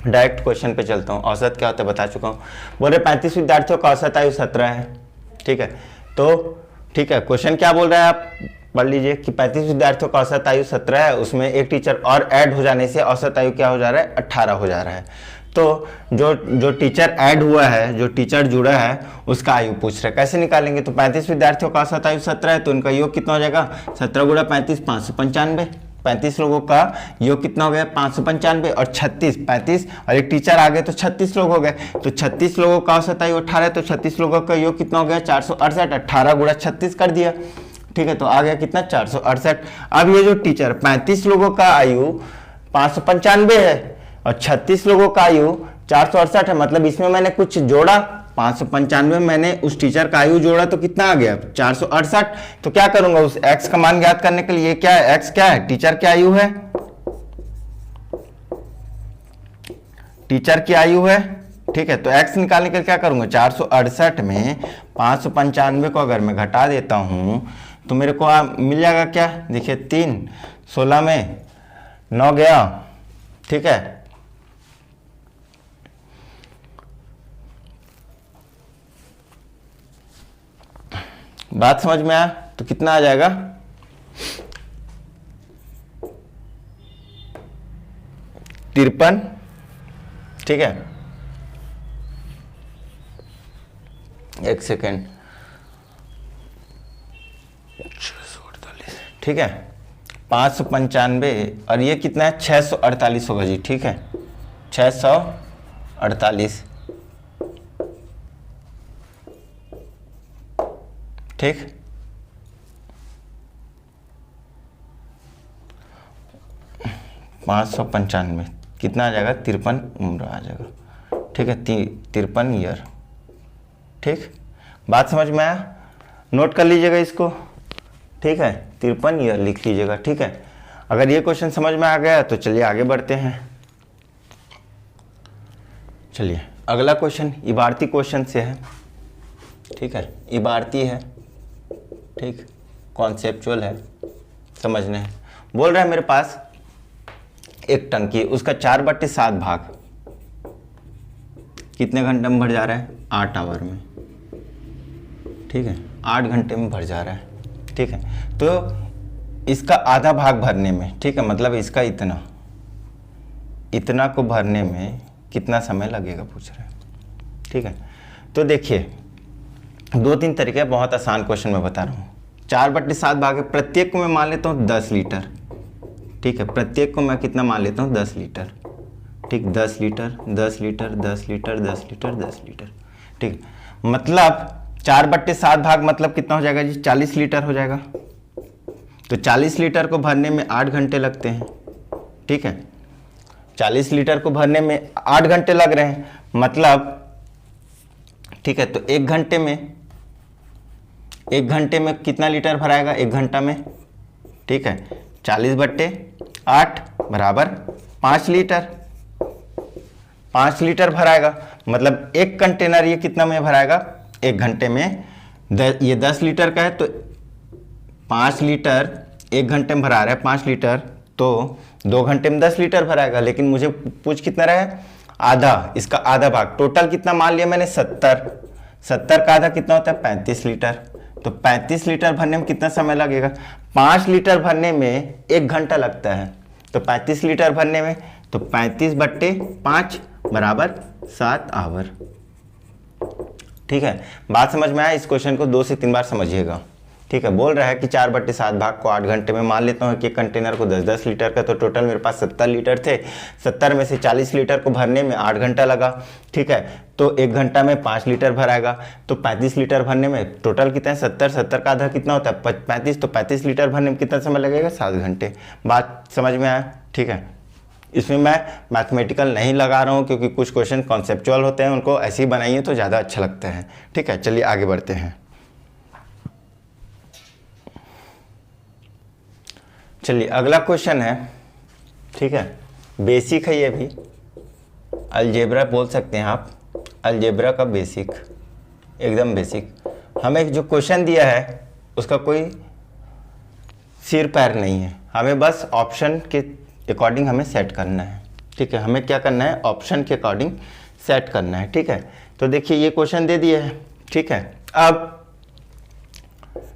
डायरेक्ट क्वेश्चन पे चलता हूँ। औसत क्या होता है बता चुका हूँ। बोल रहे 35 विद्यार्थियों का औसत आयु 17 है। ठीक है, तो ठीक है, क्वेश्चन क्या बोल रहा है आप पढ़ लीजिए कि 35 विद्यार्थियों का औसत आयु 17 है, उसमें एक टीचर और ऐड हो जाने से औसत आयु क्या हो जा रहा है, 18 हो जा रहा है। तो जो टीचर ऐड हुआ है, जो टीचर जुड़ा है, उसका आयु पूछ रहा है। कैसे निकालेंगे, तो 35 विद्यार्थियों का औसत आयु 17 है, तो उनका योग कितना हो जाएगा, 17 गुणा 35 595। 35 लोगों का योग कितना हो गया, 595, और 35 और एक टीचर आ गए तो 36 लोग हो गए। तो 36 लोगों का औसत आयु 18 है, तो 36 लोगों का योग कितना हो गया, 468। 18 गुणा 36 कर दिया। ठीक है, तो आ गया कितना, 468। अब ये जो टीचर 35 लोगों का आयु 595 है और 36 लोगों का आयु 468 है, मतलब इसमें मैंने कुछ जोड़ा, 595 मैंने उस टीचर का आयु जोड़ा तो कितना आ गया, 468। तो क्या करूंगा, उस x का मान ज्ञात करने के लिए, क्या है x, क्या है टीचर की आयु है, टीचर की आयु है। ठीक है, तो x निकालने के लिए क्या करूंगा, 468 में 595 को अगर मैं घटा देता हूं तो मेरे को मिल जाएगा क्या, देखिए 3 16 में 9 गया। ठीक है, बात समझ में आया, तो कितना आ जाएगा, 53। ठीक है, एक सेकेंड, 648। ठीक है, 595 और ये कितना है, 648 होगा जी। ठीक है, 648। ठीक, 595 कितना आ जाएगा, 53 उम्र आ जाएगा, ठीक है, 53 ईयर। ठीक, बात समझ में आया, नोट कर लीजिएगा इसको, ठीक है, 53 ईयर लिख लीजिएगा, ठीक है। अगर ये क्वेश्चन समझ में आ गया तो चलिए आगे बढ़ते हैं। चलिए अगला क्वेश्चन इबारती क्वेश्चन से है, ठीक है, इबारती है, ठीक, कॉन्सेप्चुअल है, समझने है। बोल रहा है मेरे पास एक टंकी, उसका 4/7 भाग कितने घंटे में भर जा रहा है, 8 आवर में, ठीक है, 8 घंटे में भर जा रहा है, ठीक है। तो इसका आधा भाग भरने में, ठीक है, मतलब इसका इतना को भरने में कितना समय लगेगा पूछ रहे हैं, ठीक है। तो देखिए 2-3 तरीके, बहुत आसान क्वेश्चन मैं बता रहा हूँ। 4/7 भाग है, प्रत्येक को मैं मान लेता हूँ 10 लीटर, ठीक है, प्रत्येक को मैं कितना मान लेता हूँ 10 लीटर, ठीक, 10 litre 10 litre 10 litre 10 litre 10 litre, ठीक, मतलब 4/7 भाग मतलब कितना हो जाएगा जी, 40 लीटर हो जाएगा। तो 40 लीटर को भरने में 8 घंटे लगते हैं, ठीक है, 40 लीटर को भरने में 8 घंटे लग रहे हैं, मतलब, ठीक है, तो 1 घंटे में कितना लीटर भराएगा 1 घंटा में, ठीक है, 40/8 बराबर 5 लीटर, 5 लीटर भराएगा, मतलब 1 कंटेनर ये कितना में भराएगा 1 घंटे में। ये 10 लीटर का है तो 5 लीटर 1 घंटे में भरा रहा है 5 लीटर, तो 2 घंटे में 10 लीटर भराएगा। लेकिन मुझे पूछ कितना रहा है, आधा, इसका आधा भाग, टोटल कितना मान लिया मैंने 70 का आधा कितना होता है 35 लीटर। तो 35 लीटर भरने में कितना समय लगेगा, 5 लीटर भरने में 1 घंटा लगता है, तो 35 लीटर भरने में, तो 35/5 बराबर 7 आवर, ठीक है। बात समझ में आया, इस क्वेश्चन को 2 से 3 बार समझिएगा, ठीक है। बोल रहा है कि 4/7 भाग को 8 घंटे में मान लेता हूँ कि कंटेनर को 10-10 लीटर का, तो टोटल मेरे पास 70 लीटर थे, 70 में से 40 लीटर को भरने में 8 घंटा लगा, ठीक है, तो 1 घंटा में 5 लीटर भराएगा, तो 35 लीटर भरने में टोटल कितना है 70 का आधा कितना होता है 35, तो 35 लीटर भरने में कितना समय लगेगा 7 घंटे। बात समझ में आया, ठीक है। इसमें मैं मैथमेटिकल नहीं लगा रहा हूँ क्योंकि कुछ क्वेश्चन कॉन्सेप्चुअल होते हैं, उनको ऐसे ही बनाइए तो ज़्यादा अच्छा लगता है, ठीक है। चलिए आगे बढ़ते हैं। चलिए अगला क्वेश्चन है, ठीक है, बेसिक है, ये भी अलजेब्रा बोल सकते हैं आप, अलजेब्रा का बेसिक, एकदम बेसिक। हमें जो क्वेश्चन दिया है उसका कोई सिर पैर नहीं है, हमें बस ऑप्शन के अकॉर्डिंग हमें सेट करना है, ठीक है। हमें क्या करना है, ऑप्शन के अकॉर्डिंग सेट करना है, ठीक है। तो देखिए ये क्वेश्चन दे दिया है, ठीक है। अब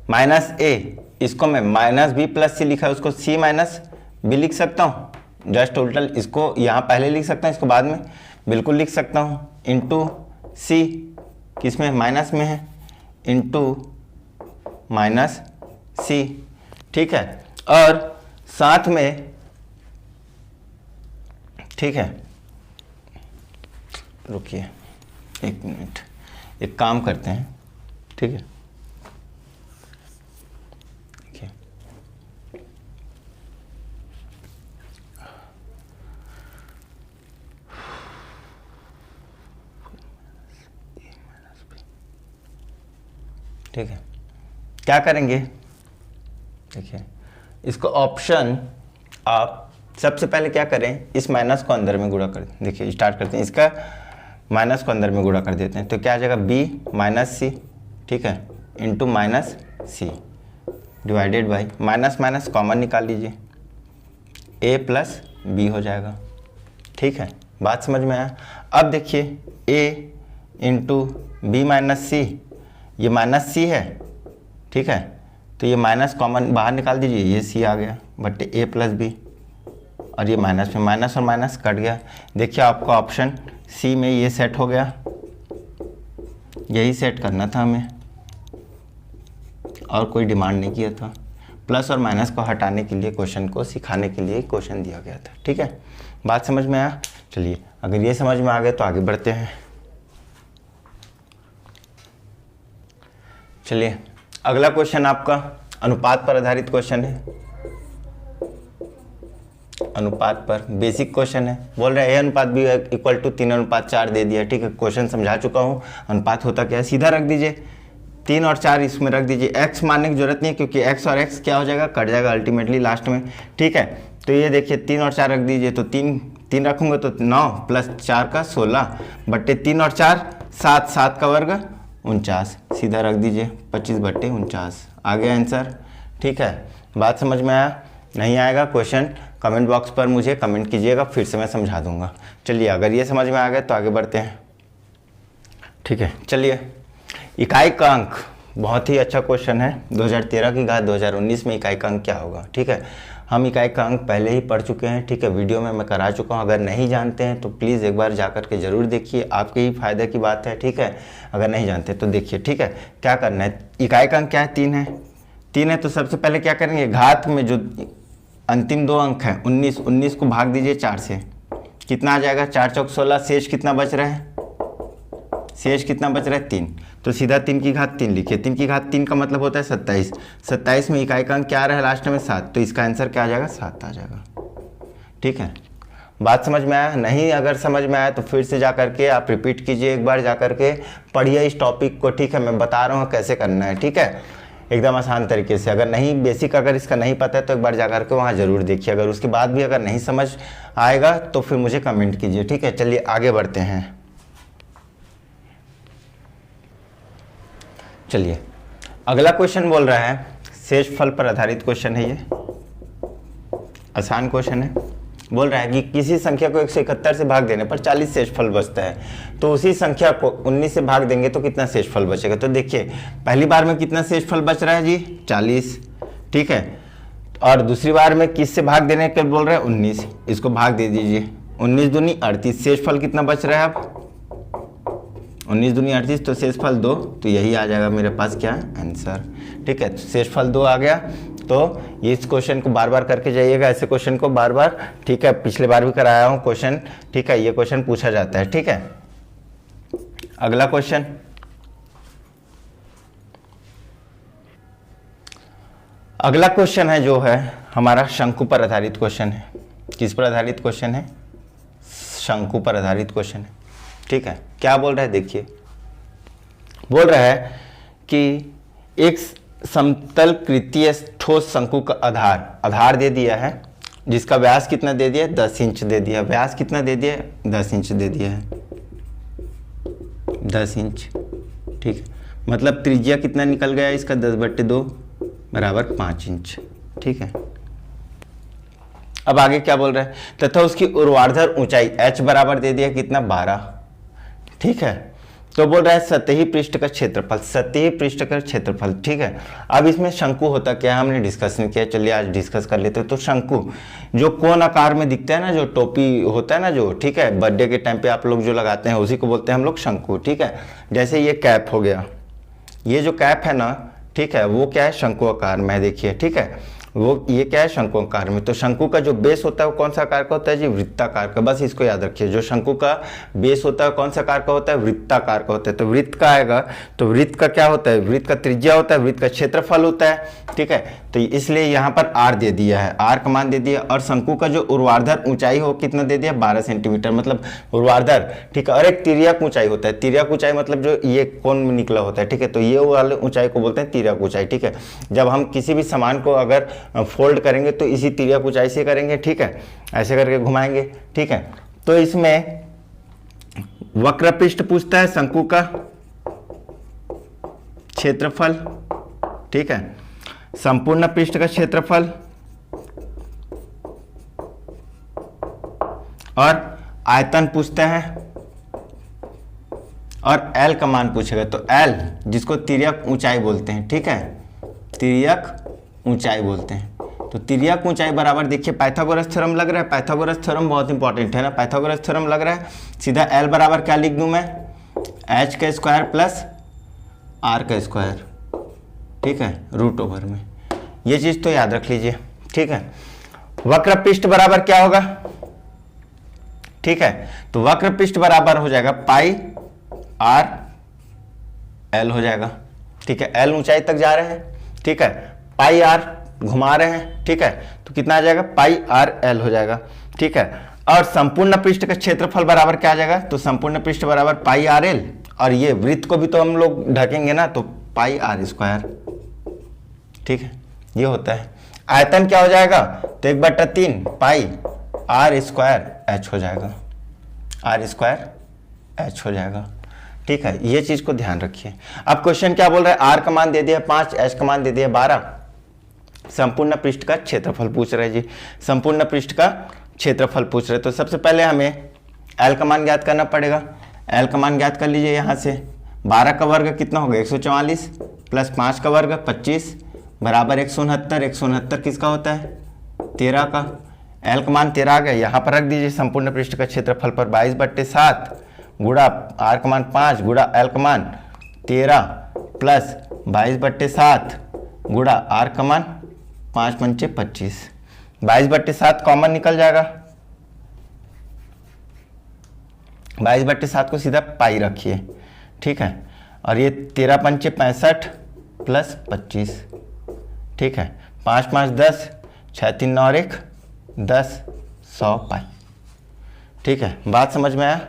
-a, इसको मैं -b+c लिखा है, उसको c-b लिख सकता हूँ, जस्ट उल्टा इसको यहाँ पहले लिख सकता हूँ, इसको बाद में बिल्कुल लिख सकता हूँ, इंटू c, किस में, माइनस में है, इंटू -c, ठीक है। और साथ में, ठीक है, रुकिए 1 मिनट, एक काम करते हैं, ठीक है, देखिए ठीक है, क्या करेंगे, देखिए इसको ऑप्शन आप सबसे पहले क्या करें, इस माइनस को अंदर में गुणा कर, देखिए स्टार्ट करते हैं, इसका माइनस को अंदर में गुणा कर देते हैं, तो क्या आ जाएगा b-c, ठीक है, into -c divided by, minus common निकाल लीजिए, a+b हो जाएगा, ठीक है। बात समझ में आया। अब देखिए a इंटू b-c, ये -c है, ठीक है, तो ये माइनस कॉमन बाहर निकाल दीजिए, ये c आ गया बटे a+b, और ये माइनस में माइनस और माइनस कट गया। देखिए आपका ऑप्शन सी में ये सेट हो गया, यही सेट करना था हमें, और कोई डिमांड नहीं किया था। प्लस और माइनस को हटाने के लिए, क्वेश्चन को सिखाने के लिए क्वेश्चन दिया गया था, ठीक है। बात समझ में आया। चलिए अगर ये समझ में आ गया तो आगे बढ़ते हैं। चलिए अगला क्वेश्चन आपका अनुपात पर आधारित क्वेश्चन है। अनुपात पर बेसिक क्वेश्चन है। बोल रहे हैं a अनुपात b इक्वल टू 3:4 दे दिया, ठीक है। क्वेश्चन समझा चुका हूँ। अनुपात होता क्या है, सीधा रख दीजिए, 3 और 4 इसमें रख दीजिए। x मानने की जरूरत नहीं है क्योंकि x और x क्या हो जाएगा, कट जाएगा अल्टीमेटली लास्ट में, ठीक है। तो ये देखिए 3 और 4 रख दीजिए, तो 3 रखूँगा तो 9 प्लस 4 का 16 बट्टे 3 और 4 7, 7 का वर्ग 49, सीधा रख दीजिए 25/49 आ गया आंसर, ठीक है। बात समझ में आया? नहीं आएगा क्वेश्चन कमेंट बॉक्स पर मुझे कमेंट कीजिएगा, फिर से मैं समझा दूंगा। चलिए अगर ये समझ में आ गया तो आगे बढ़ते हैं, ठीक है। चलिए इकाई का अंक, बहुत ही अच्छा क्वेश्चन है। 2013 की घात 2019 में इकाई का अंक क्या होगा, ठीक है। हम इकाई का अंक पहले ही पढ़ चुके हैं, ठीक है, वीडियो में मैं करा चुका हूं। अगर नहीं जानते हैं तो प्लीज़ एक बार जा कर के ज़रूर देखिए, आपके ही फायदे की बात है, ठीक है। अगर नहीं जानते तो देखिए, ठीक है। क्या करना है, इकाई का अंक क्या है, 3 है। तो सबसे पहले क्या करेंगे, घात में जो अंतिम 2 अंक हैं 19 को भाग दीजिए 4 से, कितना आ जाएगा, 4 चौक 16, शेष कितना बच रहा है, शेष कितना बच रहा है 3, तो सीधा 3 की घात 3 लिखिए। 3 की घात 3 का मतलब होता है 27, 27 में इकाई का अंक क्या आ रहा है लास्ट में 7, तो इसका आंसर क्या आ जाएगा, 7 आ जाएगा, ठीक है। बात समझ में आया? नहीं अगर समझ में आया तो फिर से जा करके आप रिपीट कीजिए, एक बार जा करके पढ़िए इस टॉपिक को, ठीक है। मैं बता रहा हूँ कैसे करना है, ठीक है, एकदम आसान तरीके से। अगर नहीं बेसिक अगर इसका नहीं पता है तो एक बार जा करके वहाँ ज़रूर देखिए। अगर उसके बाद भी अगर नहीं समझ आएगा तो फिर मुझे कमेंट कीजिए, ठीक है। चलिए आगे बढ़ते हैं। चलिए अगला क्वेश्चन बोल रहा है, शेषफल पर आधारित क्वेश्चन है, ये आसान क्वेश्चन है। बोल रहा है कि किसी संख्या को 171 से भाग देने पर 40 शेषफल बचता है, तो उसी संख्या को 19 से भाग देंगे तो कितना शेषफल बचेगा। तो देखिए पहली बार में कितना शेषफल बच रहा है जी, 40, ठीक है। और दूसरी बार में किस से भाग देने के बोल रहे हैं, 19, इसको भाग दे दीजिए, 19 दूनी 38, शेषफल कितना बच रहा है अब, 19 दूनी 38, तो शेषफल 2, तो यही आ जाएगा मेरे पास क्या आंसर, ठीक है। शेषफल 2 आ गया। तो ये इस क्वेश्चन को बार बार करके जाइएगा, ऐसे क्वेश्चन को बार बार, ठीक है। पिछले बार भी कराया हूँ क्वेश्चन, ठीक है, ये क्वेश्चन पूछा जाता है, ठीक है। अगला क्वेश्चन, अगला क्वेश्चन है जो है हमारा शंकु पर आधारित क्वेश्चन है। किस पर आधारित क्वेश्चन है, शंकु पर आधारित क्वेश्चन है, ठीक है। क्या बोल रहा है, देखिए बोल रहा है कि एक समतल कृतीय ठोस शंकु का आधार दे दिया है, जिसका व्यास कितना दे दिया, 10 इंच दे दिया। व्यास कितना दे दिया, 10 इंच दे दिया है, 10 इंच, ठीक है। मतलब त्रिज्या कितना निकल गया इसका, 10/2 बराबर 5 इंच, ठीक है। अब आगे क्या बोल रहा है, तथा उसकी ऊर्ध्वाधर ऊंचाई h बराबर दे दिया कितना, 12, ठीक है। तो बोल रहा है सतही पृष्ठ का क्षेत्रफल, सतही पृष्ठ का क्षेत्रफल, ठीक है। अब इसमें शंकु होता क्या है हमने डिस्कस नहीं किया, चलिए आज डिस्कस कर लेते हैं। तो शंकु जो कोन आकार में दिखता है ना, जो टोपी होता है ना जो, ठीक है, बर्थडे के टाइम पे आप लोग जो लगाते हैं उसी को बोलते हैं हम लोग शंकु, ठीक है। जैसे ये कैप हो गया, ये जो कैप है ना, ठीक है, वो क्या है, शंकु आकार में, देखिए, ठीक है, वो ये क्या है, शंकु आकार में। तो शंकु का जो बेस होता है वो कौन सा आकार का होता है जी, वृत्ताकार का। बस इसको याद रखिए, जो शंकु का बेस होता है कौन सा आकार का होता है, वृत्ताकार का होता है। तो वृत्त का आएगा, तो वृत्त का क्या होता है, वृत्त का त्रिज्या होता है, वृत्त का क्षेत्रफल होता है, ठीक है। तो इसलिए यहाँ पर r दे दिया है, r का मान दे दिया। और शंकु का जो ऊर्ध्वाधर ऊंचाई हो कितना दे दिया, 12 सेंटीमीटर, मतलब ऊर्ध्वाधर, ठीक है। और एक तिर्यक ऊंचाई होता है, तिर्यक ऊंचाई मतलब जो ये कोण में निकला होता है, ठीक है। तो ये वाले ऊंचाई को बोलते हैं तिर्यक ऊंचाई, ठीक है। जब हम किसी भी सामान को अगर फोल्ड करेंगे तो इसी तिर्यक ऊंचाई से करेंगे, ठीक है, ऐसे करके घुमाएंगे, ठीक है। तो इसमें वक्र पृष्ठ पूछता है, शंकु का क्षेत्रफल, ठीक है, संपूर्ण पृष्ठ का क्षेत्रफल और आयतन पूछते हैं, और L का मान पूछेगा। तो L जिसको तिर्यक ऊंचाई बोलते हैं, ठीक है, तिर्यक ऊंचाई बोलते हैं। तो तिर्यक ऊंचाई बराबर, देखिए पाइथागोरस थ्योरम लग रहा है, पाइथागोरस थ्योरम बहुत इंपॉर्टेंट है ना, पाइथागोरस थ्योरम लग रहा है। सीधा L बराबर क्या लिख दूं मैं, h का स्क्वायर प्लस r का स्क्वायर, ठीक है, √ओवर में। ये चीज तो याद रख लीजिए, ठीक है। वक्र पृष्ठ बराबर क्या होगा, ठीक है। तो वक्र पृष्ठ बराबर हो जाएगा पाई r l हो जाएगा, ठीक है। l ऊंचाई तक जा रहे हैं, ठीक है, पाई r घुमा रहे हैं, ठीक है, तो कितना आ जाएगा, पाई आर एल हो जाएगा, ठीक है। और संपूर्ण पृष्ठ का क्षेत्रफल बराबर क्या आ जाएगा, तो संपूर्ण पृष्ठ बराबर पाई आर एल, और ये वृत्त को भी तो हम लोग ढकेंगे ना, तो पाई आर स्क्वायर, ठीक है, ये होता है। आयतन क्या हो जाएगा, तो 1/3 पाई आर स्क्वायर एच हो जाएगा, आर स्क्वायर एच हो जाएगा, ठीक है, ये चीज को ध्यान रखिए। अब क्वेश्चन क्या बोल रहा है, आर का मान दे दिया 5, एच का मान दे दिया 12, संपूर्ण पृष्ठ का क्षेत्रफल पूछ रहे जी, संपूर्ण पृष्ठ का क्षेत्रफल पूछ रहे। तो सबसे पहले हमें एल का मान ज्ञात करना पड़ेगा। एल का मान ज्ञात कर लीजिए यहाँ से, 12 का वर्ग कितना होगा 144 प्लस 5 का वर्ग 25 बराबर 169। 169 किसका होता है, 13 का। एल का मान 13 आ गया, यहाँ पर रख दीजिए संपूर्ण पृष्ठ का क्षेत्रफल पर 22/7 गुणा आर का मान 5 गुणा एल का मान 13 प्लस 22/7 गुणा आर का मान 5 पंचे 25, 22/7 कॉमन निकल जाएगा, 22/7 को सीधा पाई रखिए, ठीक है, और ये 13 पंचे 65 प्लस 25, ठीक है, 5 5 10, 6 3 9 1 10, 100 पाई, ठीक है, बात समझ में आया,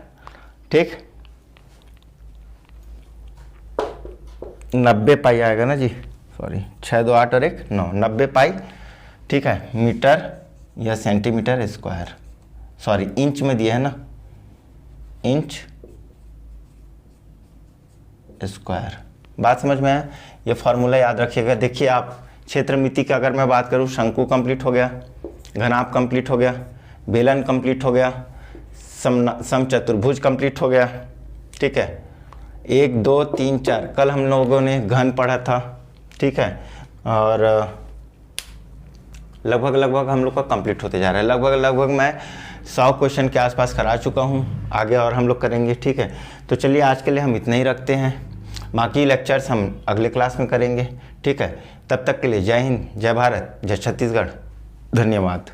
ठीक। 90 पाई आएगा ना जी, सॉरी 6 2 8 और 1 9, 90 पाई, ठीक है, मीटर या सेंटीमीटर स्क्वायर, सॉरी इंच में दिया है ना, इंच स्क्वायर। बात समझ में आया, ये फॉर्मूला याद रखिएगा। देखिए आप क्षेत्रमिति की अगर मैं बात करूँ, शंकु कंप्लीट हो गया, घनाभ कंप्लीट हो गया, बेलन कंप्लीट हो गया, समचतुर्भुज कंप्लीट हो गया, ठीक है, 1 2 3 4 कल हम लोगों ने घन पढ़ा था, ठीक है, और लगभग हम लोग का कंप्लीट होते जा रहा है। लगभग मैं 100 क्वेश्चन के आसपास करा चुका हूँ, आगे और हम लोग करेंगे, ठीक है। तो चलिए आज के लिए हम इतना ही रखते हैं, बाकी लेक्चर्स हम अगले क्लास में करेंगे, ठीक है। तब तक के लिए जय हिंद, जय भारत, जय छत्तीसगढ़, धन्यवाद।